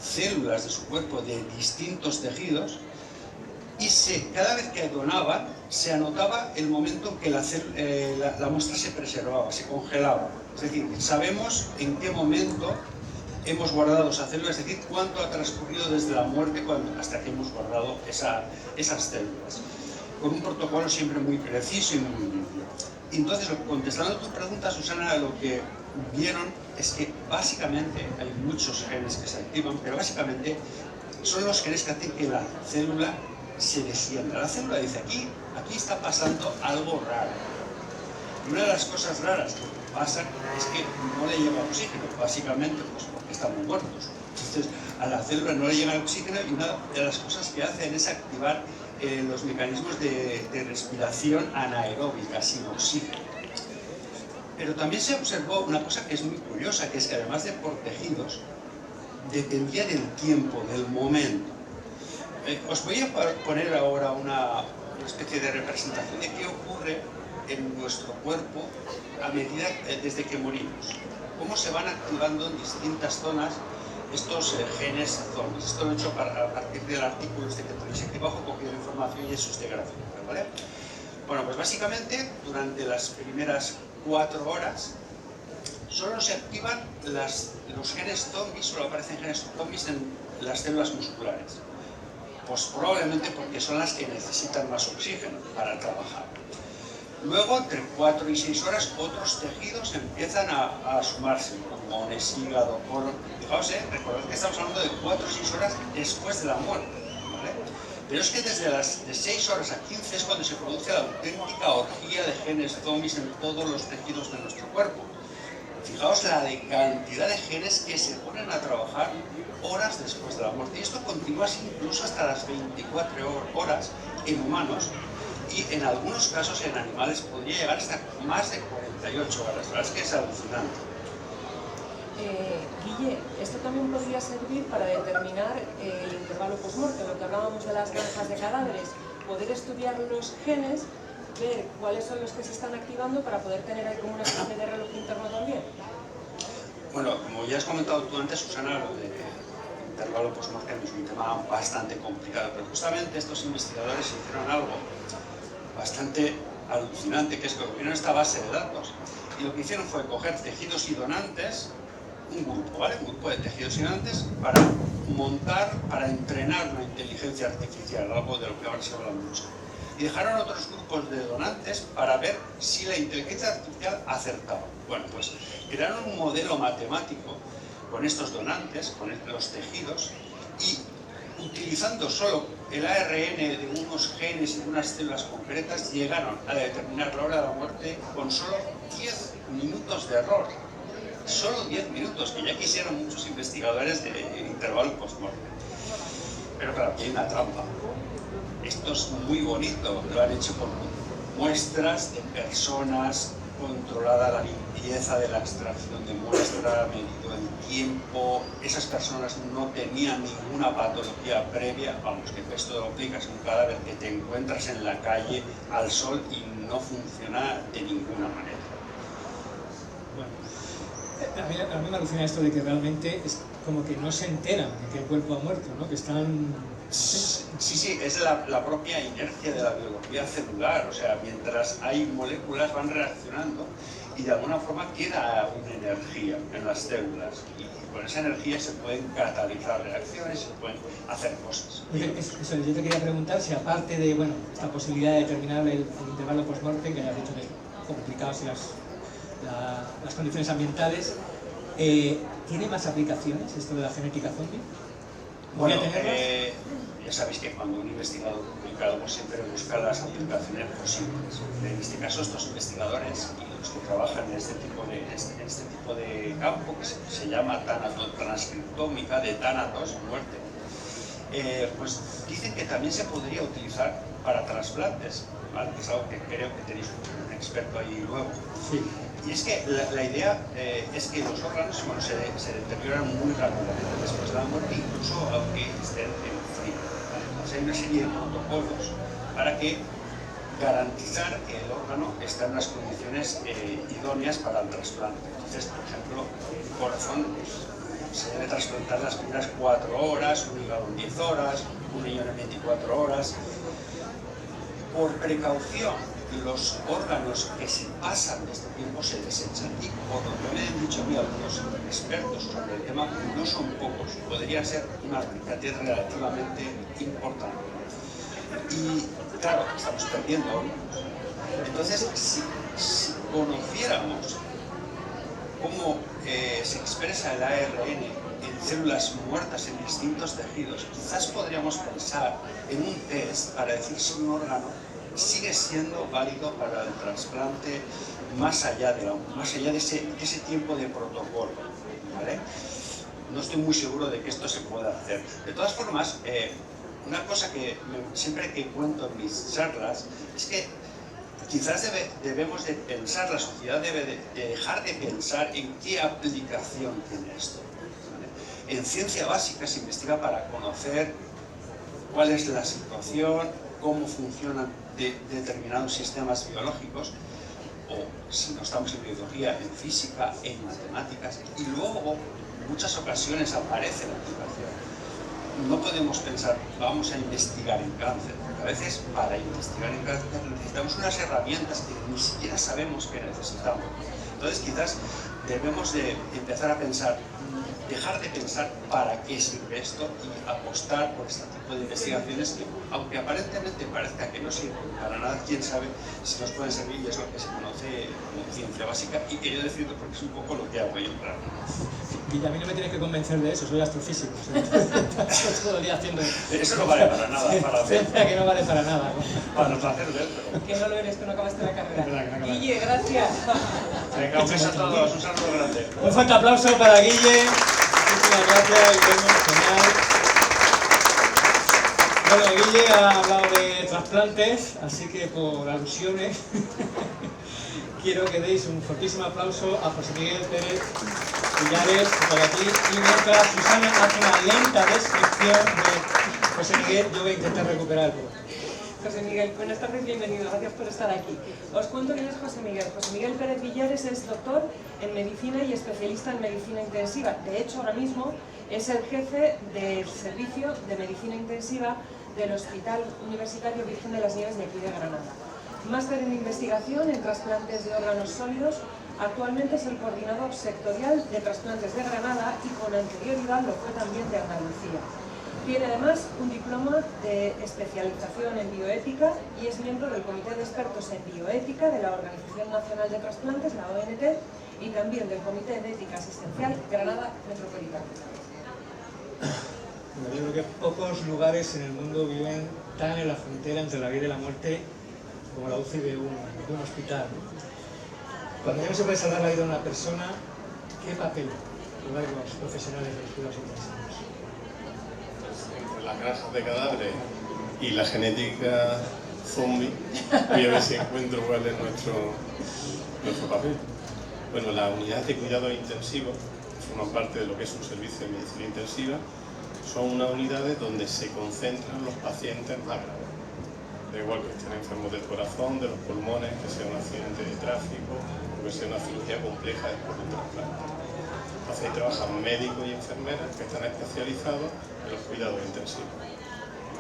células de su cuerpo de distintos tejidos y cada vez que donaban se anotaba el momento en que la muestra se preservaba, se congelaba. Es decir, sabemos en qué momento hemos guardado esa célula, es decir, cuánto ha transcurrido desde la muerte hasta que hemos guardado esas células. Con un protocolo siempre muy preciso y muy limpio. Entonces, contestando a tu pregunta, Susana, lo que vieron es que básicamente hay muchos genes que se activan, pero básicamente son los genes que hacen que la célula se descienda. La célula dice, aquí está pasando algo raro. Y una de las cosas raras que pasan es que no le llega oxígeno, básicamente pues porque estamos muertos. Entonces, a la célula no le llega el oxígeno y una de las cosas que hacen es activar los mecanismos de respiración anaeróbica, sin oxígeno. Pero también se observó una cosa que es muy curiosa, que es que además de por tejidos, dependía del tiempo, del momento. Os voy a poner ahora una especie de representación de qué ocurre en nuestro cuerpo a medida desde que morimos. Cómo se van activando en distintas zonas estos genes zombies. Esto lo he hecho a partir del artículo que tenéis aquí abajo, cogido información y eso es de gráfica, ¿vale? Bueno, pues básicamente durante las primeras 4 horas solo se activan los genes zombies, solo aparecen genes zombies en las células musculares. Pues probablemente porque son las que necesitan más oxígeno para trabajar. Luego, entre 4 y 6 horas, otros tejidos empiezan a sumarse, pulmones, hígado, colon. Fijaos, recordad que estamos hablando de 4 o 6 horas después de la muerte, ¿vale? Pero es que desde las de 6 horas a 15 es cuando se produce la auténtica orgía de genes zombies en todos los tejidos de nuestro cuerpo. Fijaos la cantidad de genes que se ponen a trabajar horas después de la muerte. Y esto continúa así incluso hasta las 24 horas en humanos. Y en algunos casos en animales podría llegar hasta más de 48 horas. La verdad es que es alucinante. Guille, esto también podría servir para determinar el intervalo post-mortem, lo que hablábamos de las granjas de cadáveres, poder estudiar los genes, ver cuáles son los que se están activando para poder tener ahí como una especie de reloj interno también. Bueno, como ya has comentado tú antes, Susana, lo de intervalo post-mortem es un tema bastante complicado, pero justamente estos investigadores hicieron algo bastante alucinante, que es que cogieron esta base de datos y lo que hicieron fue coger tejidos y donantes, un grupo, ¿vale? Un grupo de tejidos y donantes para entrenar una inteligencia artificial, algo de lo que ahora se habla mucho. Y dejaron otros grupos de donantes para ver si la inteligencia artificial acertaba. Bueno, pues crearon un modelo matemático con estos donantes, con los tejidos, y utilizando solo el ARN de unos genes y de unas células concretas, llegaron a determinar la hora de la muerte con solo 10 minutos de error. Solo 10 minutos, que ya quisieron muchos investigadores de intervalo post-mortem. Pero claro, aquí hay una trampa. Esto es muy bonito, lo han hecho con muestras de personas, controlada la limpieza de la extracción de muestra, medido el tiempo. Esas personas no tenían ninguna patología previa. Vamos, que esto lo aplicas en un cadáver que te encuentras en la calle al sol y no funciona de ninguna manera. Bueno, a mí me alucina esto de que realmente es como que no se enteran de que el cuerpo ha muerto, ¿no? Que están... Sí, es la propia inercia de la biología celular, o sea, mientras hay moléculas van reaccionando y de alguna forma queda una energía en las células y con esa energía se pueden catalizar reacciones, se pueden hacer cosas. Eso, yo te quería preguntar si aparte de, bueno, esta posibilidad de determinar el intervalo post-mortem, que ya has dicho que es complicado si las condiciones ambientales, ¿tiene más aplicaciones esto de la genética zombie? Bueno, ya sabéis que cuando un investigador publica algo siempre busca las aplicaciones posibles. En este caso, estos investigadores y los que trabajan en este tipo de campo, que se llama tanatotranscriptómica, de tánatos, muerte, pues dicen que también se podría utilizar para trasplantes, ¿vale? Que es algo que creo que tenéis un experto ahí luego. Sí. Y es que la idea es que los órganos se deterioran muy rápidamente después de la muerte, incluso aunque estén en frío. Entonces hay una serie de protocolos para garantizar que el órgano está en las condiciones idóneas para el trasplante. Entonces, por ejemplo, el corazón, se debe trasplantar las primeras 4 horas, un hígado en 10 horas, un riñón en 24 horas. Por precaución, los órganos que se pasan de este tiempo se desechan, y por lo que me han dicho a mí algunos expertos sobre el tema, no son pocos, podría ser una cantidad relativamente importante. Y claro, estamos perdiendo órganos. Entonces, si conociéramos cómo se expresa el ARN en células muertas en distintos tejidos, quizás podríamos pensar en un test para decir si un órgano sigue siendo válido para el trasplante más allá de ese tiempo de protocolo, ¿vale? No estoy muy seguro de que esto se pueda hacer. De todas formas, una cosa que siempre que cuento en mis charlas es que quizás debemos de pensar, la sociedad debe de dejar de pensar en qué aplicación tiene esto, ¿vale? En ciencia básica se investiga para conocer cuál es la situación, cómo funcionan determinados sistemas biológicos, o si no estamos en biología, en física, en matemáticas, y luego en muchas ocasiones aparece la aplicación. No podemos pensar, vamos a investigar en cáncer. A veces para investigar en cáncer necesitamos unas herramientas que ni siquiera sabemos que necesitamos. Entonces quizás debemos de empezar a pensar, dejar de pensar para qué sirve esto y apostar por este tipo de investigaciones que, aunque aparentemente parezca que no sirven para nada, quién sabe si nos pueden servir, y es lo que se conoce como ciencia básica, y quería decirlo porque es un poco lo que hago yo, claro. Y a mí no me tienes que convencer de eso, soy astrofísico. Todo el día haciendo... Eso no vale para nada. Ciencia que no vale para nada. Para el placer de él, pero... Que no lo eres, que no acabaste la carrera. Verdad, Guille, gracias. Venga, un beso a todos, un saludo grande. Un fuerte aplauso para Guille. Muchísimas gracias, Guillermo, genial. Bueno, Guille ha hablado de trasplantes, así que por alusiones quiero que deis un fortísimo aplauso a José Miguel Pérez Villares por aquí, y mientras Susana hace una lenta descripción de José Miguel, yo voy a intentar recuperar el poco. José Miguel, buenas tardes, bienvenido, gracias por estar aquí. Os cuento quién es José Miguel. José Miguel Pérez Villares es doctor en medicina y especialista en medicina intensiva. De hecho, ahora mismo es el jefe del servicio de medicina intensiva del Hospital Universitario Virgen de las Nieves de aquí de Granada. Máster en investigación en trasplantes de órganos sólidos. Actualmente es el coordinador sectorial de trasplantes de Granada y con anterioridad lo fue también de Andalucía. Tiene además un diploma de especialización en bioética y es miembro del Comité de Expertos en Bioética de la Organización Nacional de Trasplantes, la ONT, y también del Comité de Ética Asistencial Granada Metropolitana. Bueno, yo creo que pocos lugares en el mundo viven tan en la frontera entre la vida y la muerte como la UCI de un hospital. Cuando ya no se puede salvar la vida de una persona, ¿qué papel jugáis los profesionales de los cuidados intensivos? Entre las granjas de cadáveres y la genética zombie, voy a ver si encuentro cuál es nuestro papel. Bueno, las unidades de cuidados intensivos forman parte de lo que es un servicio de medicina intensiva. Son unas unidades donde se concentran los pacientes más graves. Da igual que estén enfermos del corazón, de los pulmones, que sea un accidente de tráfico o que sea una cirugía compleja después de un trasplante. Entonces ahí trabajan médicos y enfermeras que están especializados en los cuidados intensivos.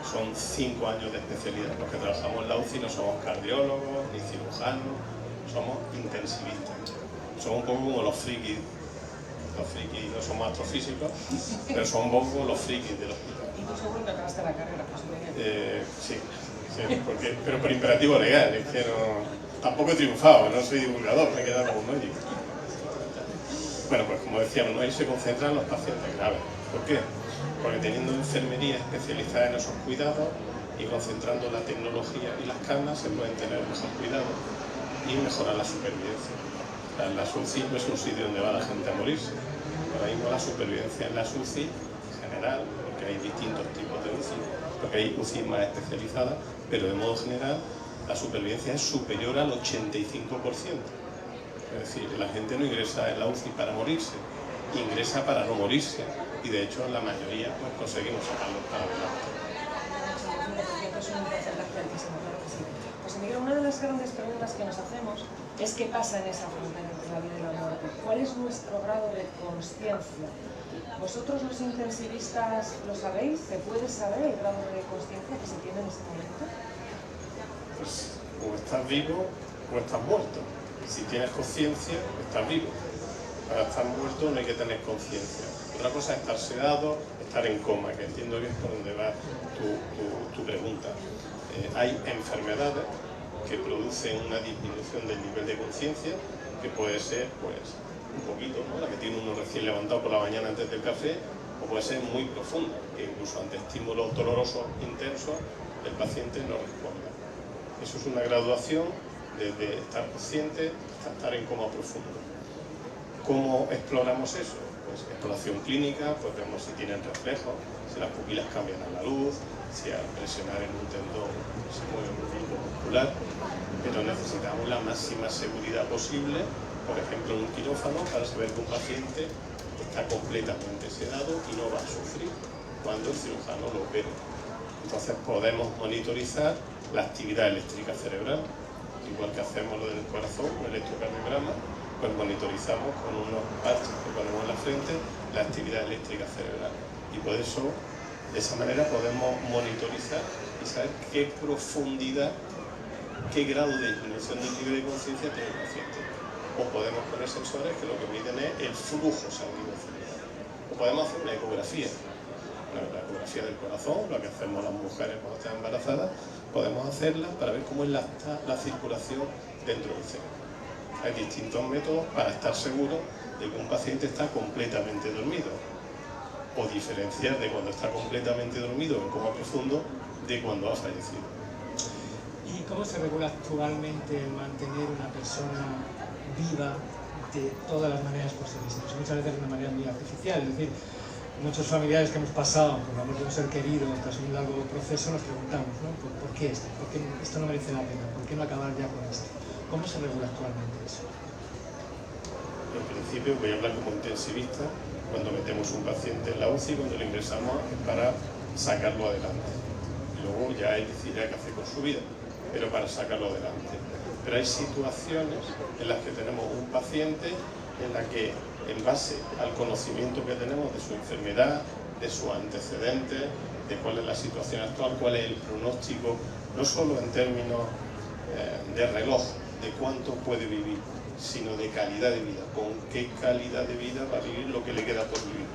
Son 5 años de especialidad. Los que trabajamos en la UCI no somos cardiólogos ni cirujanos, somos intensivistas. Somos un poco como los frikis. Los frikis no somos astrofísicos, pero son un poco como los frikis del hospital. Y tú seguro que acabaste la carrera, José Miguel. Sí, pero por imperativo legal, es que no, tampoco he triunfado, no soy divulgador, me he quedado como médico. Bueno, pues como decíamos, ahí se concentran los pacientes graves. ¿Por qué? Porque teniendo enfermería especializada en esos cuidados y concentrando la tecnología y las camas, se pueden tener mejor cuidado y mejorar la supervivencia. La UCI no es un sitio donde va la gente a morirse. Ahora mismo la supervivencia en la UCI en general, porque hay distintos tipos de UCI, porque hay UCI más especializadas, pero de modo general la supervivencia es superior al 85%. Es decir, la gente no ingresa en la UCI para morirse, ingresa para no morirse, y de hecho la mayoría pues, conseguimos sacarlos para adelante. Es un porcentaje altísimo, claro que sí. José Miguel, una de las grandes preguntas que nos hacemos es qué pasa en esa frontera entre la vida y la muerte. ¿Cuál es nuestro grado de consciencia? ¿Vosotros los intensivistas lo sabéis? ¿Se puede saber el grado de consciencia que se tiene en ese momento? Pues o estás vivo o estás muerto. Si tienes conciencia, estás vivo. Para estar muerto no hay que tener conciencia. Otra cosa es estar sedado, estar en coma, que entiendo bien por dónde va tu pregunta. Hay enfermedades que producen una disminución del nivel de conciencia, que puede ser pues un poquito, ¿no? La que tiene uno recién levantado por la mañana antes del café, o puede ser muy profunda, que incluso ante estímulos dolorosos intensos el paciente no responde. Eso es una graduación desde estar consciente hasta estar en coma profundo. ¿Cómo exploramos eso? Pues exploración clínica, pues vemos si tienen reflejos, si las pupilas cambian a la luz, si al presionar en un tendón se mueve un grupo muscular, pero necesitamos la máxima seguridad posible, por ejemplo en un quirófano, para saber que un paciente está completamente sedado y no va a sufrir cuando el cirujano lo opere. Entonces podemos monitorizar la actividad eléctrica cerebral, igual que hacemos lo del corazón, un electrocardiograma, pues monitorizamos con unos parches que ponemos en la frente la actividad eléctrica cerebral. Y por eso, de esa manera podemos monitorizar y saber qué profundidad, qué grado de disminución del nivel de conciencia tiene el paciente. O podemos poner sensores que lo que miden es el flujo sanguíneo cerebral. O podemos hacer una ecografía. La ecografía del corazón, lo que hacemos las mujeres cuando están embarazadas, podemos hacerla para ver cómo es la circulación dentro del cerebro. Hay distintos métodos para estar seguro de que un paciente está completamente dormido, o diferenciar de cuando está completamente dormido en coma profundo de cuando ha fallecido. ¿Y cómo se regula actualmente el mantener una persona viva de todas las maneras posibles? Muchas veces de una manera muy artificial, es decir, muchos familiares que hemos pasado por la muerte de un ser querido tras un largo proceso nos preguntamos, ¿no? ¿Por qué esto? ¿Por qué esto no merece la pena? ¿Por qué no acabar ya con esto? ¿Cómo se regula actualmente eso? En principio, voy a hablar como intensivista. Cuando metemos un paciente en la UCI, cuando le ingresamos, es para sacarlo adelante. Luego ya él decidirá qué hacer con su vida, pero para sacarlo adelante. Pero hay situaciones en las que tenemos un paciente en la que, en base al conocimiento que tenemos de su enfermedad, de sus antecedentes, de cuál es la situación actual, cuál es el pronóstico, no solo en términos de reloj, de cuánto puede vivir, sino de calidad de vida. ¿Con qué calidad de vida va a vivir lo que le queda por vivir?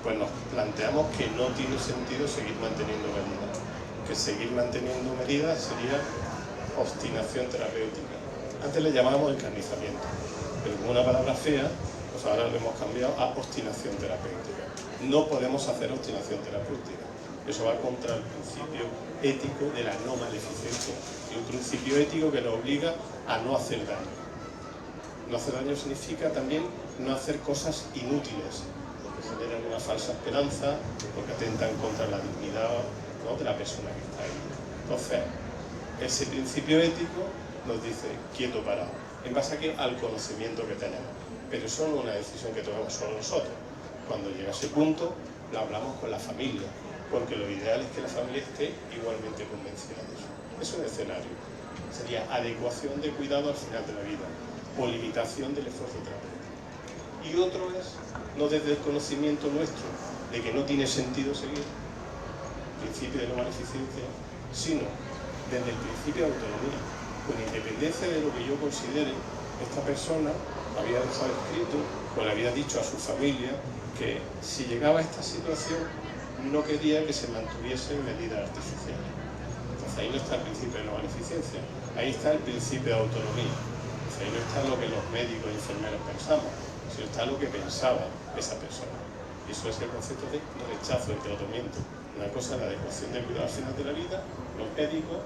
Pues nos planteamos que no tiene sentido seguir manteniendo medidas. Que seguir manteniendo medidas sería obstinación terapéutica. Antes le llamábamos encarnizamiento, pero como una palabra fea, pues ahora lo hemos cambiado a obstinación terapéutica. No podemos hacer obstinación terapéutica. Eso va contra el principio ético de la no maleficencia, y un principio ético que nos obliga a no hacer daño. No hacer daño significa también no hacer cosas inútiles, porque generan una falsa esperanza, porque atentan contra la dignidad, ¿no?, de la persona que está ahí. Entonces, ese principio ético nos dice quieto, parado, en base a qué, al conocimiento que tenemos. Pero eso no es una decisión que tomamos solo nosotros. Cuando llega a ese punto, lo hablamos con la familia, porque lo ideal es que la familia esté igualmente convencida de eso. Es un escenario. Sería adecuación de cuidado al final de la vida, o limitación del esfuerzo terapéutico. Y otro es, no desde el conocimiento nuestro de que no tiene sentido seguir, principio de no maleficencia, sino desde el principio de autonomía, con independencia de lo que yo considere. Esta persona había dejado escrito, o le había dicho a su familia, que si llegaba a esta situación no quería que se mantuviesen medidas artificiales. Entonces ahí no está el principio de no maleficencia, ahí está el principio de autonomía. Entonces ahí no está lo que los médicos y enfermeros pensamos, sino está lo que pensaba esa persona. Y eso es el concepto de rechazo del tratamiento. Una cosa es la adecuación del cuidado al final de la vida, los médicos,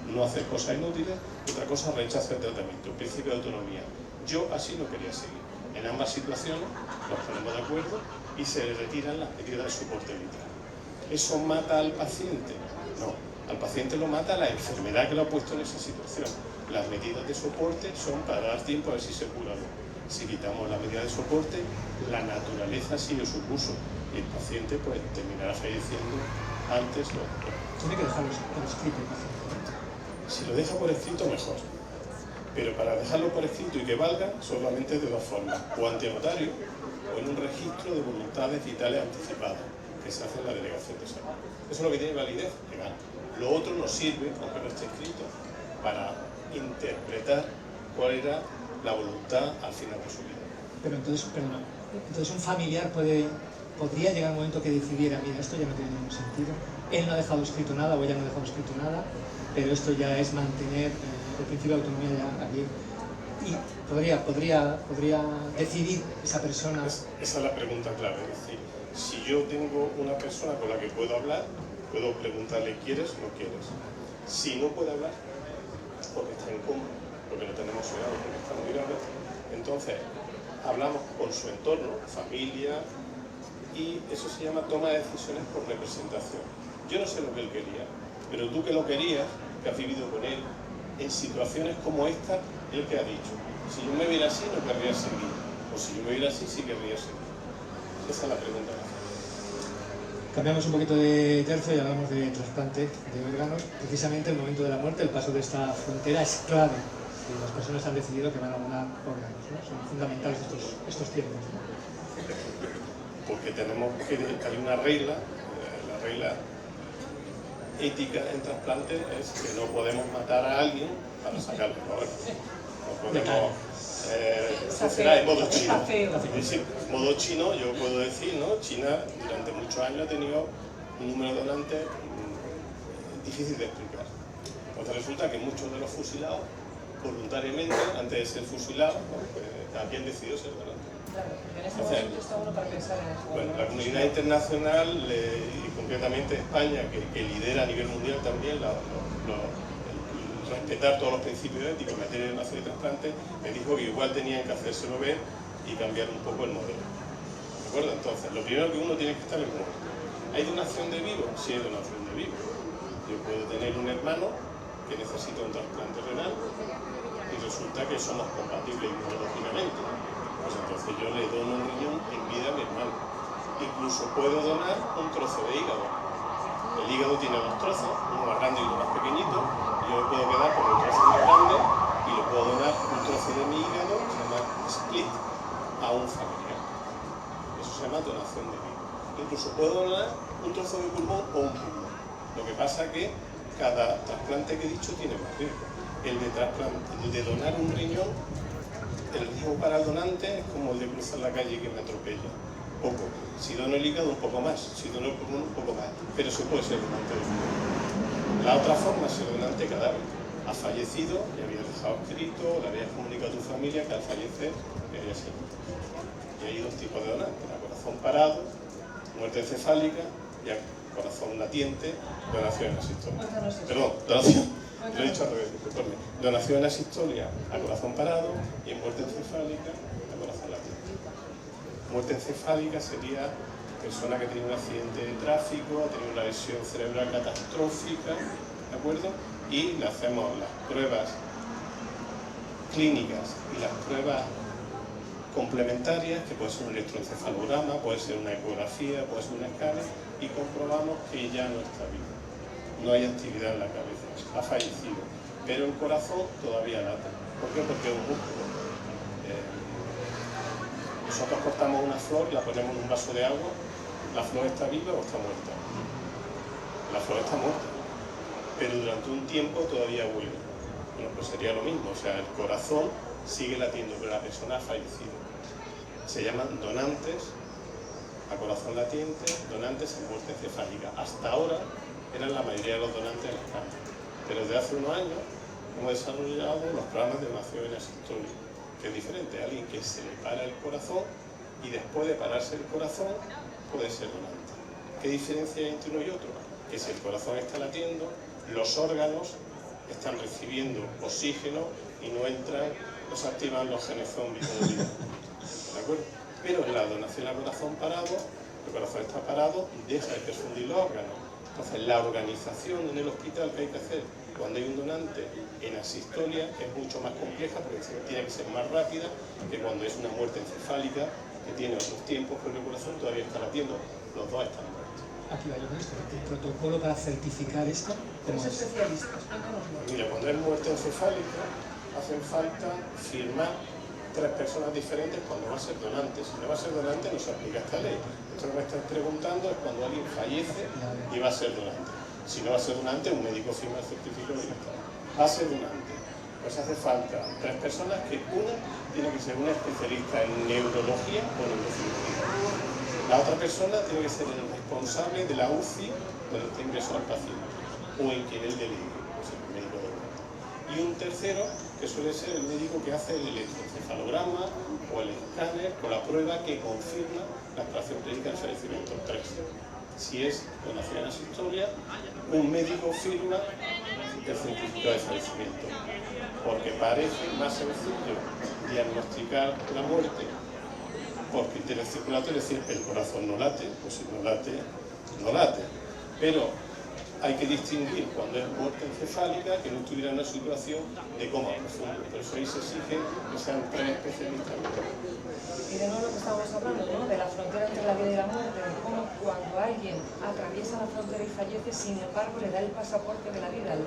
no hacer cosas inútiles, otra cosa rechazo del tratamiento, el principio de autonomía. Yo así no quería seguir. En ambas situaciones nos ponemos de acuerdo y se le retiran las medidas de soporte vital. ¿Eso mata al paciente? No, al paciente lo mata la enfermedad que lo ha puesto en esa situación. Las medidas de soporte son para dar tiempo a ver si se cura o no. Si quitamos la medida de soporte, la naturaleza sigue su curso y el paciente pues terminará falleciendo antes o después. Tiene que dejarlo por escrito el paciente. Si lo deja por escrito, mejor. Pero para dejarlo por escrito y que valga, solamente de dos formas: o ante notario, o en un registro de voluntades vitales anticipadas, que se hace en la delegación de salud. Eso es lo que tiene validez legal. Lo otro nos sirve, aunque no esté escrito, para interpretar cuál era la voluntad al final de su vida. Pero entonces un familiar podría llegar un momento que decidiera, mira, esto ya no tiene ningún sentido, él no ha dejado escrito nada o ella no ha dejado escrito nada, pero esto ya es mantener el principio de autonomía ya aquí. Y podría decidir esa persona. Esa es la pregunta clave. Es decir, si yo tengo una persona con la que puedo hablar, puedo preguntarle, ¿quieres o no quieres? Si no puede hablar, porque está en coma, porque no tenemos edad, porque está muy grave, entonces hablamos con su entorno, familia, y eso se llama toma de decisiones por representación. Yo no sé lo que él quería, pero tú que lo querías, que has vivido con él, en situaciones como esta, él que ha dicho, si yo me viera así no querría seguir, o si yo me viera así sí querría seguir. Esa es la pregunta. Cambiamos un poquito de tercio y hablamos de trasplante de órganos. Precisamente el momento de la muerte, el paso de esta frontera es clave. Si las personas han decidido que van a donar órganos, ¿no? Son fundamentales estos tiempos, ¿no? Porque hay una regla, la regla ética en trasplante es que no podemos matar a alguien para sacarle el órgano. No podemos funcionar en modo chino. En modo chino, yo puedo decir, ¿no? China durante muchos años ha tenido un número de donantes difícil de explicar. Entonces resulta que muchos de los fusilados, voluntariamente, antes de ser fusilados, pues, habían decidido ser donantes. Claro, en ese momento está uno para pensar en eso. Bueno, la comunidad internacional y concretamente España, que lidera a nivel mundial también respetar todos los principios éticos en materia de donación y trasplante, me dijo que igual tenían que hacérselo ver y cambiar un poco el modelo. ¿De acuerdo? Entonces, lo primero que uno tiene que estar es muerto. ¿Hay donación de vivo? Sí, hay donación de vivo. Yo puedo tener un hermano que necesita un trasplante renal y resulta que somos compatibles inmunológicamente. Pues entonces yo le dono un riñón en vida a mi hermano. Incluso puedo donar un trozo de hígado. El hígado tiene dos trozos, uno más grande y uno más pequeñito. Yo me puedo quedar con un trozo más grande y le puedo donar un trozo de mi hígado, que se llama split, a un familiar. Eso se llama donación de vida. Incluso puedo donar un trozo de pulmón o un pulmón. Lo que pasa es que cada trasplante que he dicho tiene más riesgo. El de donar un riñón, el riesgo para el donante es como el de cruzar la calle y que me atropella. Poco. Si dono el hígado, un poco más. Si dono el pulmón, un poco más. Pero se puede ser donante de riñón. La otra forma es ser donante de cadáver. Ha fallecido, le habías dejado escrito, le habías comunicado a tu familia que al fallecer quería ser. Y hay dos tipos de donantes: a corazón parado, muerte encefálica, y a corazón latiente, donación en asistolia. Perdón, donación. Lo he dicho al revés, disculpadme. Donación en asistolia a corazón parado y en muerte encefálica a corazón latiente. Muerte encefálica sería persona que tiene un accidente de tráfico, ha tenido una lesión cerebral catastrófica, ¿de acuerdo? Y le hacemos las pruebas clínicas y las pruebas complementarias, que puede ser un electroencefalograma, puede ser una ecografía, puede ser un escáner, y comprobamos que ya no está vivo. No hay actividad en la cabeza, ha fallecido, pero el corazón todavía late. ¿Por qué? Porque es un músculo. Nosotros cortamos una flor, la ponemos en un vaso de agua, ¿la flor está viva o está muerta? La flor está muerta, pero durante un tiempo todavía vuelve. Bueno, pues sería lo mismo, o sea, el corazón sigue latiendo, pero la persona ha fallecido. Se llaman donantes a corazón latiente, donantes en muerte encefálica. Hasta ahora eran la mayoría de los donantes en España, pero desde hace unos años hemos desarrollado los programas de donación en asistolia, que es diferente. Alguien que se le para el corazón y después de pararse el corazón puede ser donante. ¿Qué diferencia hay entre uno y otro? Que si el corazón está latiendo, los órganos están recibiendo oxígeno y no entran, no se activan los genes zombies. ¿De acuerdo? Pero en la donación a corazón parado, el corazón está parado, deja de perfundir los órganos. Entonces la organización en el hospital que hay que hacer cuando hay un donante en asistolia es mucho más compleja, porque tiene que ser más rápida que cuando es una muerte encefálica que tiene otros tiempos, pero el corazón todavía está latiendo, los dos están muertos. aquí va yo con esto, el protocolo para certificar esto. Los especialistas, cuéntanoslo. Mira, cuando es muerte encefálica, hacen falta firmar 3 personas diferentes cuando va a ser donante. Si no va a ser donante, no se aplica esta ley. Esto que me estás preguntando es cuando alguien fallece y va a ser donante. Si no va a ser donante, un médico firma el certificado y ya está. Va a ser donante. Pues hace falta 3 personas que una tiene que ser una especialista en neurología o neurocirugía. La otra persona tiene que ser el responsable de la UCI donde está ingresado al paciente o en quien él delegue, pues el médico de guardia. Y un tercero que suele ser el médico que hace el electroencefalograma o el escáner con la prueba que confirma la actuación clínica del fallecimiento. 3. Si es donación asistoria, un médico firma el certificado de fallecimiento, porque parece más sencillo diagnosticar la muerte por criterios circulatorios, es decir, el corazón no late, pues si no late, no late. Pero hay que distinguir cuando es muerte encefálica que no estuviera en una situación de coma profundo. Por eso ahí se exige que sean 3 especialistas. Y de nuevo lo que estábamos hablando, ¿no? De la frontera entre la vida y la muerte, de cómo cuando alguien atraviesa la frontera y fallece, sin embargo le da el pasaporte de la vida al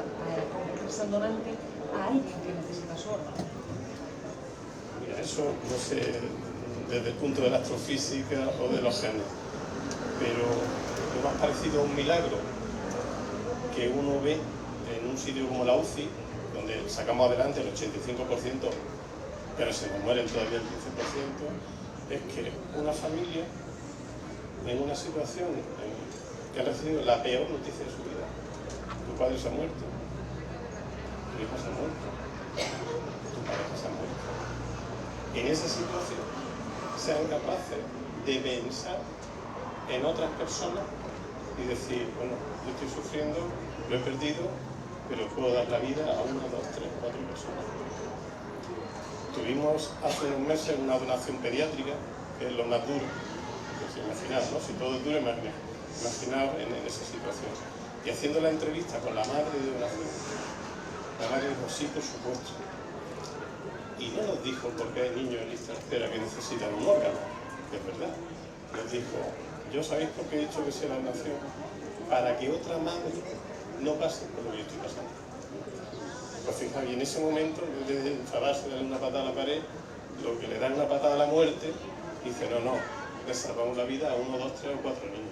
convertirse en donante a alguien que necesita su órgano. Mira, eso no sé desde el punto de la astrofísica o de los genes, pero lo más parecido a un milagro que uno ve en un sitio como la UCI, donde sacamos adelante el 85%, pero se nos mueren todavía el 15%, es que una familia en una situación que ha recibido la peor noticia de su vida, tu padre se ha muerto, tu hijo se ha muerto, tu pareja se ha muerto. En esa situación sean capaces de pensar en otras personas y decir, bueno, yo estoy sufriendo, lo he perdido, pero puedo dar la vida a 1, 2, 3, 4 personas. Tuvimos hace unos meses una donación pediátrica, que es lo más duro, pues imaginar, ¿no? Si todo es duro, imaginar en esa situación. Y haciendo la entrevista con la madre de donación, la madre dijo, sí, por supuesto. Y no nos dijo porque hay niños en lista de espera que necesitan un órgano, que es verdad. Nos dijo, yo sabéis por qué he dicho que sea la donación, para que otra madre no pase por lo que yo estoy pasando. Pues fijaos, y en ese momento, en vez de enfadarse de darle una patada a la pared, lo que le dan una patada a la muerte, dice, no, le salvamos la vida a 1, 2, 3 o 4 niños.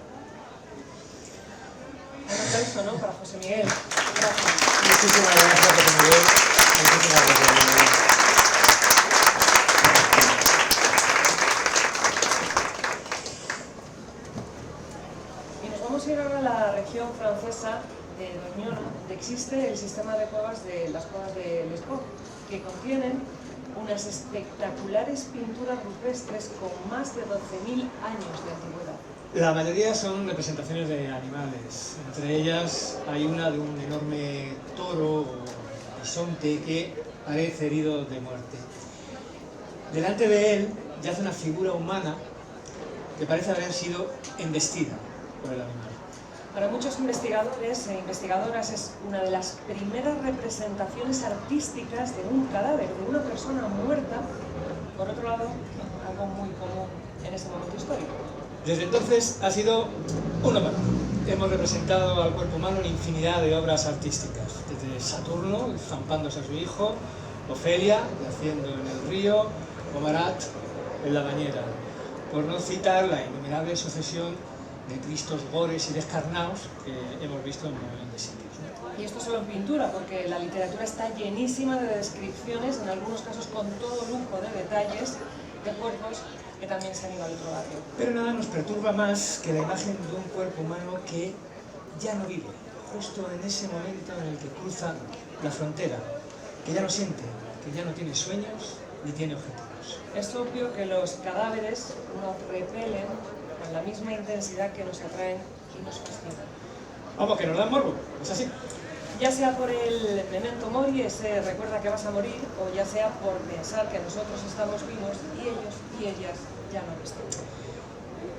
Un aplauso, ¿no? Para José Miguel. Gracias. Muchísimas gracias, José Miguel. Muchísimas gracias, José Miguel. Y nos vamos a ir ahora a la región francesa de Doñona, donde existe el sistema de cuevas de las cuevas de Lescot, que contienen unas espectaculares pinturas rupestres con más de 12.000 años de antigüedad. La mayoría son representaciones de animales. Entre ellas hay una de un enorme toro o bisonte que parece herido de muerte. Delante de él yace una figura humana que parece haber sido embestida por el animal. Para muchos investigadores e investigadoras es una de las primeras representaciones artísticas de un cadáver, de una persona muerta. Por otro lado, algo muy común en ese momento histórico. Desde entonces ha sido una parte. Hemos representado al cuerpo humano en infinidad de obras artísticas, desde Saturno, zampándose a su hijo, Ofelia, yaciendo en el río, o Marat en la bañera, por no citar la innumerable sucesión de Cristos gores y descarnaos que hemos visto en millones de sitios. Y esto solo en pintura, porque la literatura está llenísima de descripciones, en algunos casos con todo lujo de detalles, de cuerpos que también se han ido al otro barrio. Pero nada nos perturba más que la imagen de un cuerpo humano que ya no vive, justo en ese momento en el que cruza la frontera, que ya no siente, que ya no tiene sueños ni tiene objetivos. Es obvio que los cadáveres nos repelen con la misma intensidad que nos atraen y nos fascinan. Vamos, que nos dan morbo, es así. Ya sea por el memento mori, ese recuerda que vas a morir, o ya sea por pensar que nosotros estamos vivos y ellos y ellas ya no están.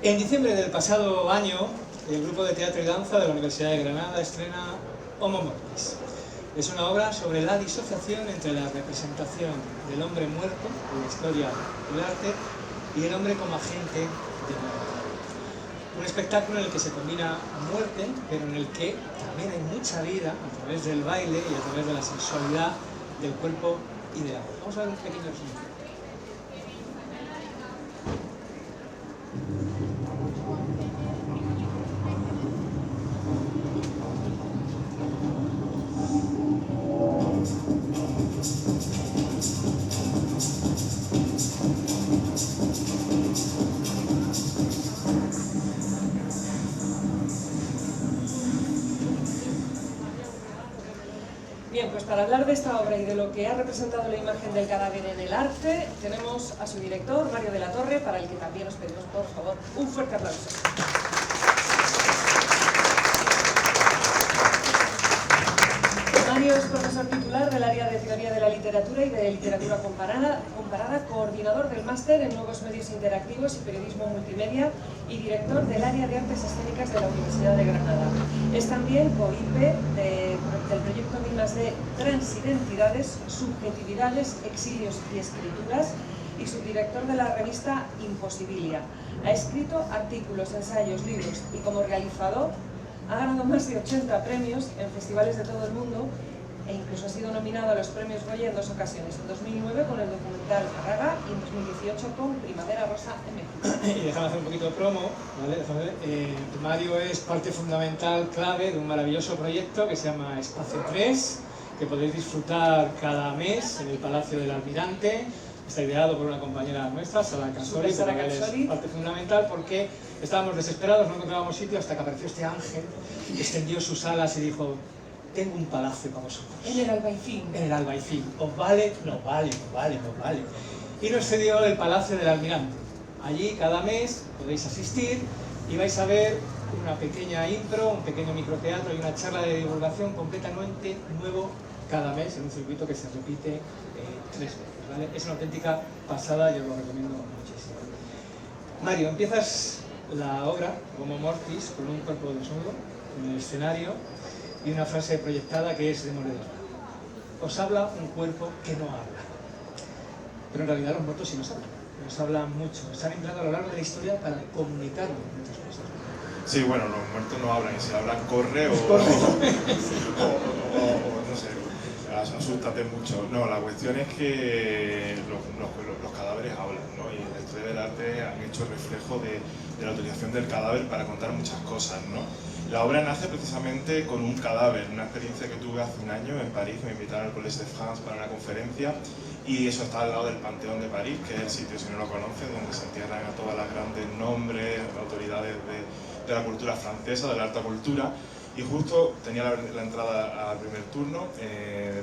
En diciembre del pasado año, el grupo de teatro y danza de la Universidad de Granada estrena Homo Mortis. Es una obra sobre la disociación entre la representación del hombre muerto en la historia del arte y el hombre como agente de muerte. Un espectáculo en el que se combina muerte, pero en el que también hay mucha vida a través del baile y a través de la sensualidad del cuerpo y de la voz. Vamos a ver un pequeño resumen. Bien, pues para hablar de esta obra y de lo que ha representado la imagen del cadáver en el arte, tenemos a su director, Mario de la Torre, para el que también os pedimos, por favor, un fuerte aplauso. Mario es profesor titular del área de Teoría de la Literatura y de Literatura Comparada, coordinador del máster en Nuevos Medios Interactivos y Periodismo Multimedia y director del área de Artes Escénicas de la Universidad de Granada. Es también co-IP del proyecto I+D Transidentidades, Subjetividades, Exilios y Escrituras y subdirector de la revista Imposibilia. Ha escrito artículos, ensayos, libros y como realizador ha ganado más de 80 premios en festivales de todo el mundo e incluso ha sido nominado a los premios Goya en 2 ocasiones, en 2009 con el documental Arraga y en 2018 con Primavera Rosa en México. Y déjame hacer un poquito de promo, ¿vale? Mario es parte fundamental, clave de un maravilloso proyecto que se llama Espacio 3, que podéis disfrutar cada mes en el Palacio del Almirante. Está ideado por una compañera nuestra, Sara Cansori, es parte fundamental porque estábamos desesperados, no encontrábamos sitio hasta que apareció este ángel, extendió sus alas y dijo: tengo un palacio para vosotros. En el Albaicín. En el Albaicín. ¿Os vale? Nos vale, nos vale, nos vale. Y nos cedió el Palacio del Almirante. Allí cada mes podéis asistir y vais a ver una pequeña intro, un pequeño microteatro y una charla de divulgación completamente nuevo cada mes en un circuito que se repite 3 veces. ¿Vale? Es una auténtica pasada, yo lo recomiendo muchísimo. Mario, empiezas la obra Homo Mortis con un cuerpo desnudo en el escenario y una frase proyectada que es demoledora. Os habla un cuerpo que no habla. Pero en realidad los muertos sí nos hablan. Nos hablan mucho. Se han empleado a lo largo de la historia para comunicarnos muchas cosas. Sí, bueno, los muertos no hablan, y si hablan corre o no sé, asústate mucho. No, la cuestión es que los cadáveres hablan, ¿no? Y en la historia del arte han hecho reflejo de la utilización del cadáver para contar muchas cosas, ¿no? La obra nace precisamente con un cadáver, una experiencia que tuve hace un año en París. Me invitaron al Collège de France para una conferencia y eso está al lado del Panteón de París, que es el sitio, si no lo conocen, donde se entierran a todas las grandes nombres, autoridades de la cultura francesa, de la alta cultura. Y justo tenía la entrada al primer turno,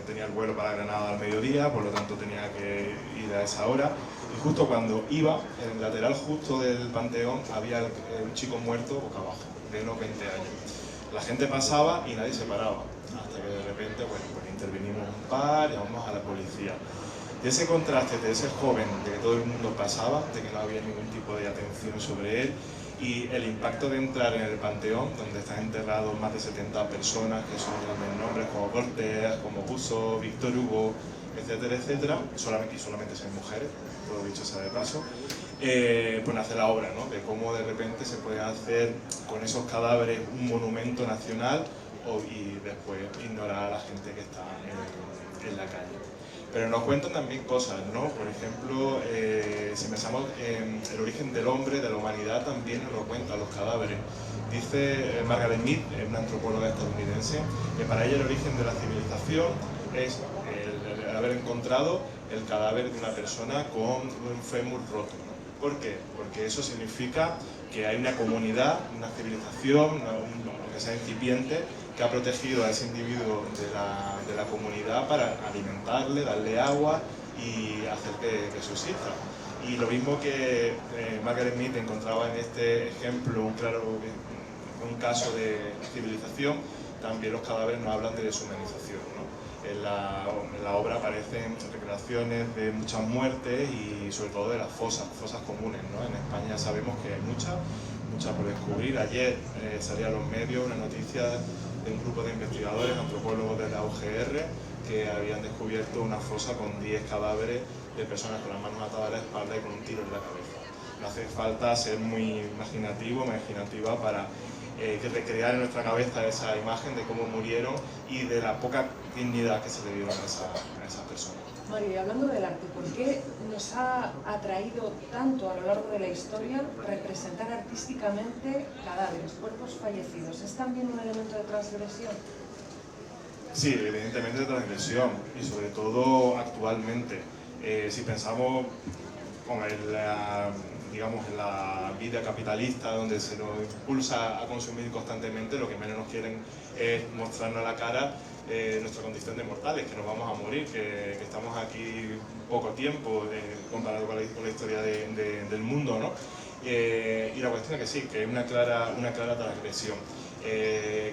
tenía el vuelo para Granada al mediodía, por lo tanto tenía que ir a esa hora. Y justo cuando iba, en el lateral justo del Panteón, había un chico muerto boca abajo, de unos 20 años. La gente pasaba y nadie se paraba, hasta que de repente, bueno, pues intervenimos un par, llamamos a la policía. Y ese contraste de ese joven, de que todo el mundo pasaba, de que no había ningún tipo de atención sobre él, y el impacto de entrar en el Panteón, donde están enterrados más de 70 personas que son grandes nombres como Cortés, como Rousseau, Víctor Hugo, etcétera, etcétera, solamente son mujeres, todo dicho sea de paso, pues nace la obra, ¿no? De cómo de repente se puede hacer con esos cadáveres un monumento nacional y después ignorar a la gente que está en la calle. Pero nos cuentan también cosas, ¿no? Por ejemplo, si pensamos en el origen del hombre, de la humanidad, también nos lo cuentan los cadáveres. Dice Margaret Mead, una antropóloga estadounidense, que para ella el origen de la civilización es el haber encontrado el cadáver de una persona con un fémur roto. ¿Por qué? Porque eso significa que hay una comunidad, una civilización, aunque sea incipiente, que ha protegido a ese individuo de la comunidad para alimentarle, darle agua y hacer que subsista. Y lo mismo que Margaret Mead encontraba en este ejemplo, un caso de civilización, también los cadáveres nos hablan de deshumanización, ¿no? En la obra aparecen recreaciones de muchas muertes y sobre todo de las fosas comunes, ¿no? En España sabemos que hay muchas por descubrir. Ayer salía a los medios una noticia de un grupo de investigadores, antropólogos de la UGR, que habían descubierto una fosa con 10 cadáveres de personas con las manos atadas a la espalda y con un tiro en la cabeza. No hace falta ser muy imaginativa para recrear en nuestra cabeza esa imagen de cómo murieron y de la poca dignidad que se le dieron a esas personas. Mario, y hablando del arte, ¿por qué nos ha atraído tanto a lo largo de la historia representar artísticamente cadáveres, cuerpos fallecidos? ¿Es también un elemento de transgresión? Sí, evidentemente de transgresión, y sobre todo actualmente. Si pensamos en la vida capitalista, donde se nos impulsa a consumir constantemente, lo que menos nos quieren es mostrarnos a la cara nuestra condición de mortales, que nos vamos a morir, que estamos aquí poco tiempo comparado con la historia del mundo, ¿no? Y la cuestión es que sí, que es una clara transgresión.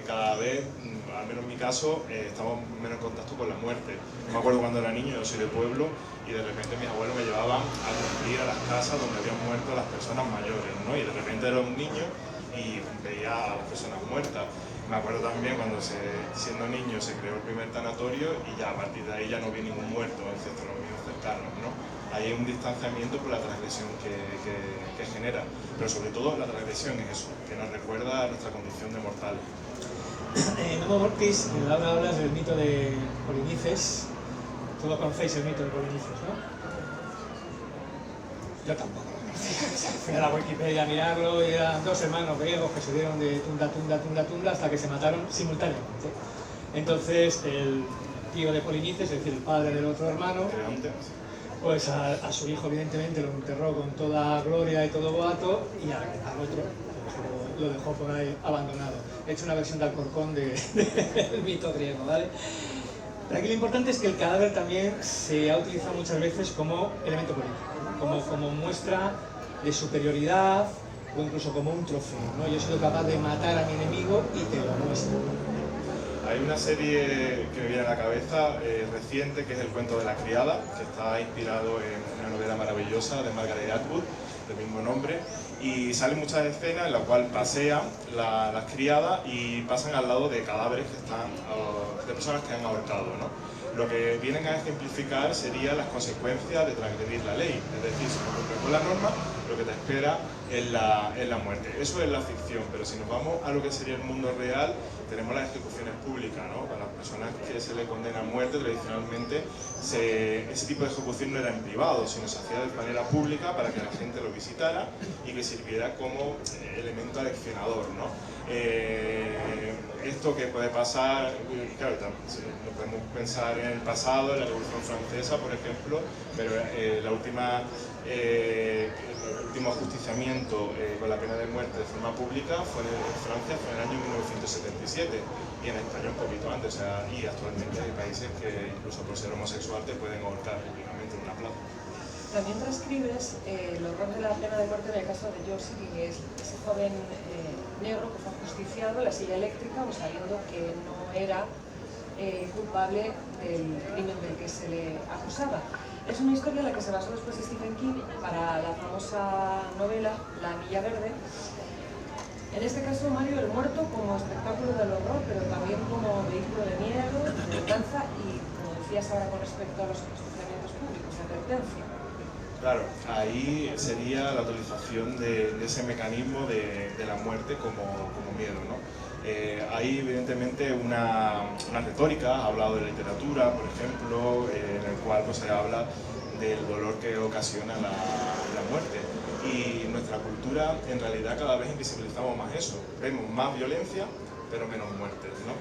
Cada vez, al menos en mi caso, estamos menos en contacto con la muerte. Yo me acuerdo cuando era niño, yo soy de pueblo, y de repente mis abuelos me llevaban a cumplir a las casas donde habían muerto las personas mayores, ¿no? Y de repente era un niño y veía a las personas muertas. Me acuerdo también cuando siendo niño se creó el primer tanatorio y ya a partir de ahí ya no vi ningún muerto, excepto los míos cercanos, ¿no? Hay un distanciamiento por la transgresión que genera, pero sobre todo la transgresión es eso, que nos recuerda a nuestra condición de mortales. En Homo Mortis, en la obra hablas del mito de Polinices. Todos conocéis el mito de Polinices, ¿no? Yo tampoco. Fui a la Wikipedia a mirarlo y eran dos hermanos griegos que se dieron de tunda hasta que se mataron simultáneamente. Entonces el tío de Polinices, es decir, el padre del otro hermano, pues a su hijo evidentemente lo enterró con toda gloria y todo boato, y al otro pues, lo dejó por ahí abandonado. He hecho una versión de Alcorcón del mito griego, ¿vale? Pero aquí lo importante es que el cadáver también se ha utilizado muchas veces como elemento político, como muestra de superioridad o incluso como un trofeo, ¿no? Yo he sido capaz de matar a mi enemigo y te lo muestro. Hay una serie que me viene a la cabeza reciente, que es El cuento de la criada, que está inspirado en una novela maravillosa de Margaret Atwood, del mismo nombre, y salen muchas escenas en las cuales pasean las criadas y pasan al lado de cadáveres de personas que han ahorcado, ¿no? Lo que vienen a ejemplificar serían las consecuencias de transgredir la ley, es decir, si no cumples con la norma, lo que te espera es la muerte. Eso es la ficción, pero si nos vamos a lo que sería el mundo real, tenemos las ejecuciones públicas, ¿no? Para las personas que se le condena a muerte, tradicionalmente ese tipo de ejecución no era en privado, sino se hacía de manera pública para que la gente lo visitara y que sirviera como elemento aleccionador, ¿no? Esto que puede pasar, claro, no podemos pensar en el pasado, en la Revolución Francesa, por ejemplo, pero el último ajusticiamiento con la pena de muerte de forma pública fue en Francia, fue en el año 1977, y en España un poquito antes, o sea, y actualmente hay países que incluso por ser homosexual te pueden ahorcar públicamente en una plaza. También transcribes el horror de la pena de muerte en el caso de George Sidney, ese joven negro que fue ajusticiado en la silla eléctrica, pues sabiendo que no era culpable del crimen del que se le acusaba. Es una historia en la que se basó después Stephen King para la famosa novela La Milla Verde. En este caso, Mario, el muerto como espectáculo del horror, pero también como vehículo de miedo, de venganza y, como decías ahora con respecto a los ajusticiamientos públicos, de advertencia. Claro, ahí sería la utilización de ese mecanismo de la muerte como miedo, ¿no? Hay evidentemente una retórica, ha hablado de la literatura, por ejemplo, en el cual pues, se habla del dolor que ocasiona la muerte. Y en nuestra cultura, en realidad, cada vez invisibilizamos más eso. Vemos más violencia, pero menos muertes, ¿no?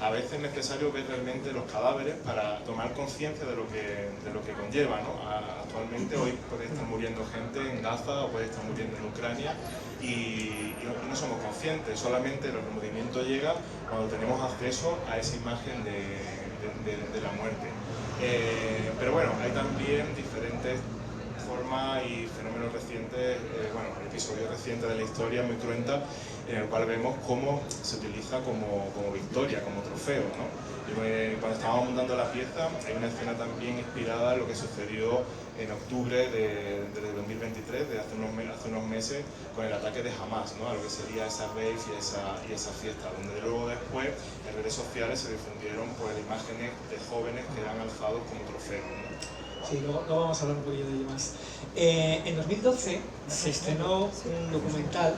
A veces es necesario ver realmente los cadáveres para tomar conciencia de lo que conlleva, ¿no? Actualmente hoy puede estar muriendo gente en Gaza o puede estar muriendo en Ucrania y no somos conscientes, solamente el remordimiento llega cuando tenemos acceso a esa imagen de la muerte. Pero bueno, hay también diferentes formas y fenómenos recientes, episodios recientes de la historia muy cruenta, en el cual vemos cómo se utiliza como victoria, como trofeo, ¿no? Cuando estábamos montando la pieza, hay una escena también inspirada en lo que sucedió en octubre de 2023, de hace unos meses, con el ataque de Hamas, ¿no? A lo que sería esa rave y esa fiesta, donde luego después en redes sociales se difundieron pues, imágenes de jóvenes que eran alzados como trofeos, ¿no? O Sí, luego vamos a hablar un poquillo de ello más. En 2012 se estrenó un documental,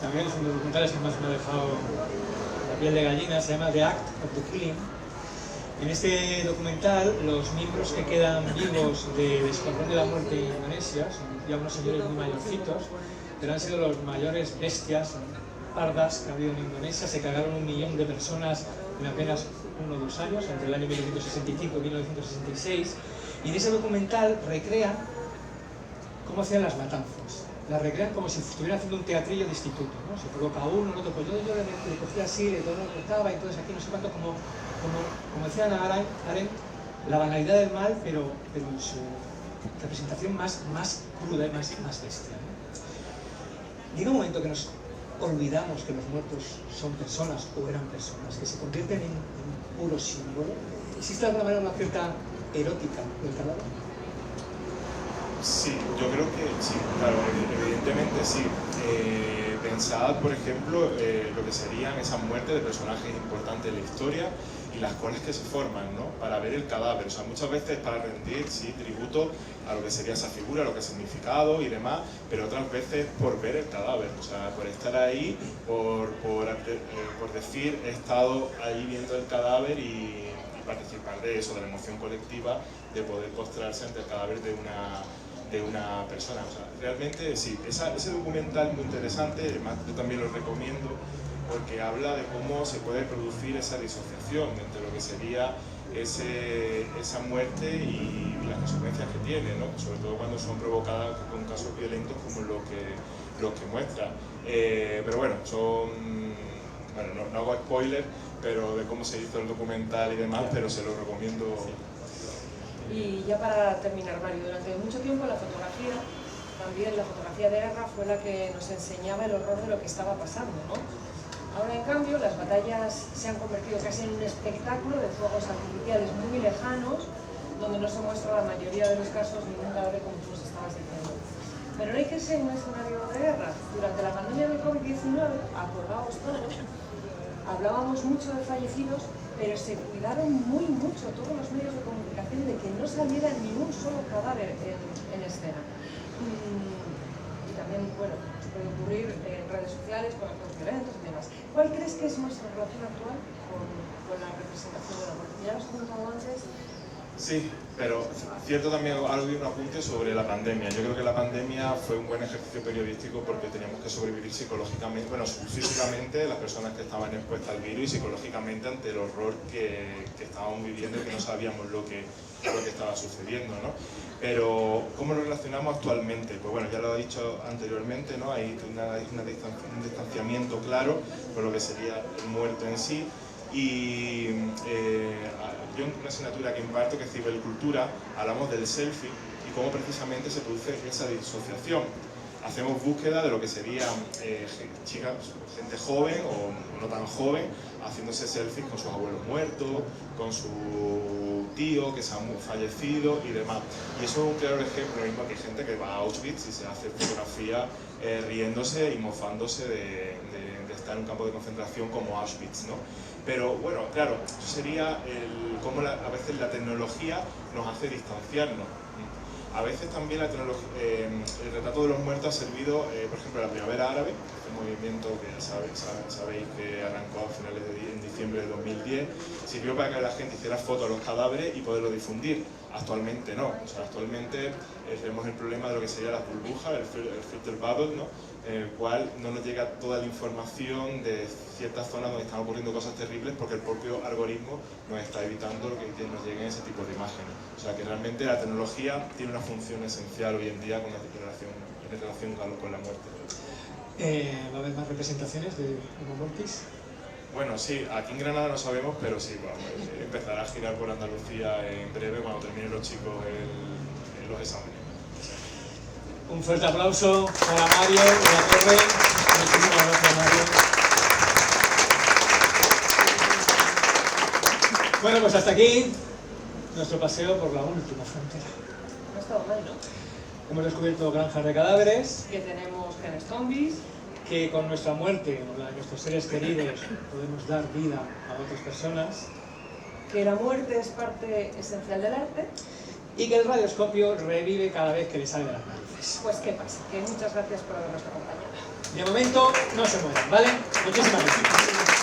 también es un documental que más me ha dejado la piel de gallina, se llama The Act of the Killing. En este documental, los miembros que quedan vivos del Escuadrón de la Muerte en Indonesia son ya unos señores muy mayorcitos, pero han sido los mayores bestias pardas que ha habido en Indonesia. Se cagaron 1 millón de personas en apenas 1 o 2 años, entre el año 1965 y 1966, y en ese documental recrean cómo hacían las matanzas. Las recrean como si estuvieran haciendo un teatrillo de instituto, ¿no? Se coloca uno, el otro, pues yo le cogía así, le cortaba, y entonces aquí no sé cuánto, como decía Hannah Arendt, la banalidad del mal, pero en su representación más cruda y más bestia, ¿no? Llega un momento que nos olvidamos que los muertos son personas o eran personas, que se convierten en puro símbolo. ¿Existe de alguna manera una cierta erótica del cadáver? Sí, yo creo que sí, claro, evidentemente sí. Pensad, por ejemplo, lo que serían esas muertes de personajes importantes de la historia y las colas que se forman, ¿no? Para ver el cadáver. O sea, muchas veces para rendir, sí, tributo a lo que sería esa figura, lo que ha significado y demás, pero otras veces por ver el cadáver, o sea, por estar ahí, por decir, he estado ahí viendo el cadáver y participar de eso, de la emoción colectiva, de poder postrarse ante el cadáver de una persona. O sea, realmente sí, ese documental es muy interesante, además yo también lo recomiendo porque habla de cómo se puede producir esa disociación entre lo que sería esa muerte y las consecuencias que tiene, ¿no? Sobre todo cuando son provocadas con casos violentos como los que muestra. Pero bueno, no hago spoiler, pero de cómo se hizo el documental y demás, pero se lo recomiendo. Y ya para terminar, Mario, durante mucho tiempo la fotografía, también la fotografía de guerra, fue la que nos enseñaba el horror de lo que estaba pasando, ¿no? Ahora, en cambio, las batallas se han convertido casi en un espectáculo de fuegos artificiales muy lejanos, donde no se muestra la mayoría de los casos ningún cadáver, como tú nos estabas diciendo. Pero no hay que ser en un escenario de guerra. Durante la pandemia del COVID-19, acordaos todos, hablábamos mucho de fallecidos, pero se cuidaron mucho todos los medios de comunicación de que no saliera ni un solo cadáver en escena. Y también, bueno, se puede ocurrir en redes sociales, con actos violentos y demás. ¿Cuál crees que es nuestra relación actual con la representación de la muerte? Ya lo has comentado antes. Sí, pero cierto también algo de un apunte sobre la pandemia. Yo creo que la pandemia fue un buen ejercicio periodístico porque teníamos que sobrevivir psicológicamente, bueno, físicamente las personas que estaban expuestas al virus y psicológicamente ante el horror que estábamos viviendo y que no sabíamos lo que estaba sucediendo, ¿no? Pero, ¿cómo lo relacionamos actualmente? Pues bueno, ya lo he dicho anteriormente, ¿no? Hay un distanciamiento claro con lo que sería el muerto en sí. Y yo en una asignatura que imparto, que es cibercultura, hablamos del selfie y cómo precisamente se produce esa disociación. Hacemos búsqueda de lo que serían chicas, gente joven o no tan joven, haciéndose selfies con sus abuelos muertos, con su tío que se ha fallecido y demás. Y eso es un claro ejemplo, mismo que hay gente que va a Auschwitz y se hace fotografía riéndose y mofándose de estar en un campo de concentración como Auschwitz, ¿no? Pero bueno, claro, sería cómo a veces la tecnología nos hace distanciarnos. A veces también el retrato de los muertos ha servido, por ejemplo, a la Primavera Árabe, un movimiento que ya sabéis que arrancó a finales en diciembre de 2010, sirvió para que la gente hiciera fotos a los cadáveres y poderlo difundir. Actualmente no, o sea, actualmente tenemos el problema de lo que sería las burbujas, el filter bubble, ¿no? En el cual no nos llega toda la información de ciertas zonas donde están ocurriendo cosas terribles porque el propio algoritmo nos está evitando que nos lleguen ese tipo de imágenes. O sea que realmente la tecnología tiene una función esencial hoy en día en relación con la muerte. ¿Va a haber más representaciones de Homo Mortis? Bueno, sí, aquí en Granada no sabemos, pero sí, empezará a girar por Andalucía en breve cuando terminen los chicos los exámenes. Un fuerte aplauso para Mario de la Torre. Muchísimas gracias, Mario. Bueno, pues hasta aquí nuestro paseo por la última frontera. No ha estado mal, ¿no? Hemos descubierto granjas de cadáveres. Que tenemos genes zombies. Que con nuestra muerte o la de nuestros seres queridos podemos dar vida a otras personas. Que la muerte es parte esencial del arte. y que el radioscopio revive cada vez que le sale de las narices. Pues qué pasa, que muchas gracias por habernos acompañado. De momento no se mueven, ¿vale? Muchísimas gracias.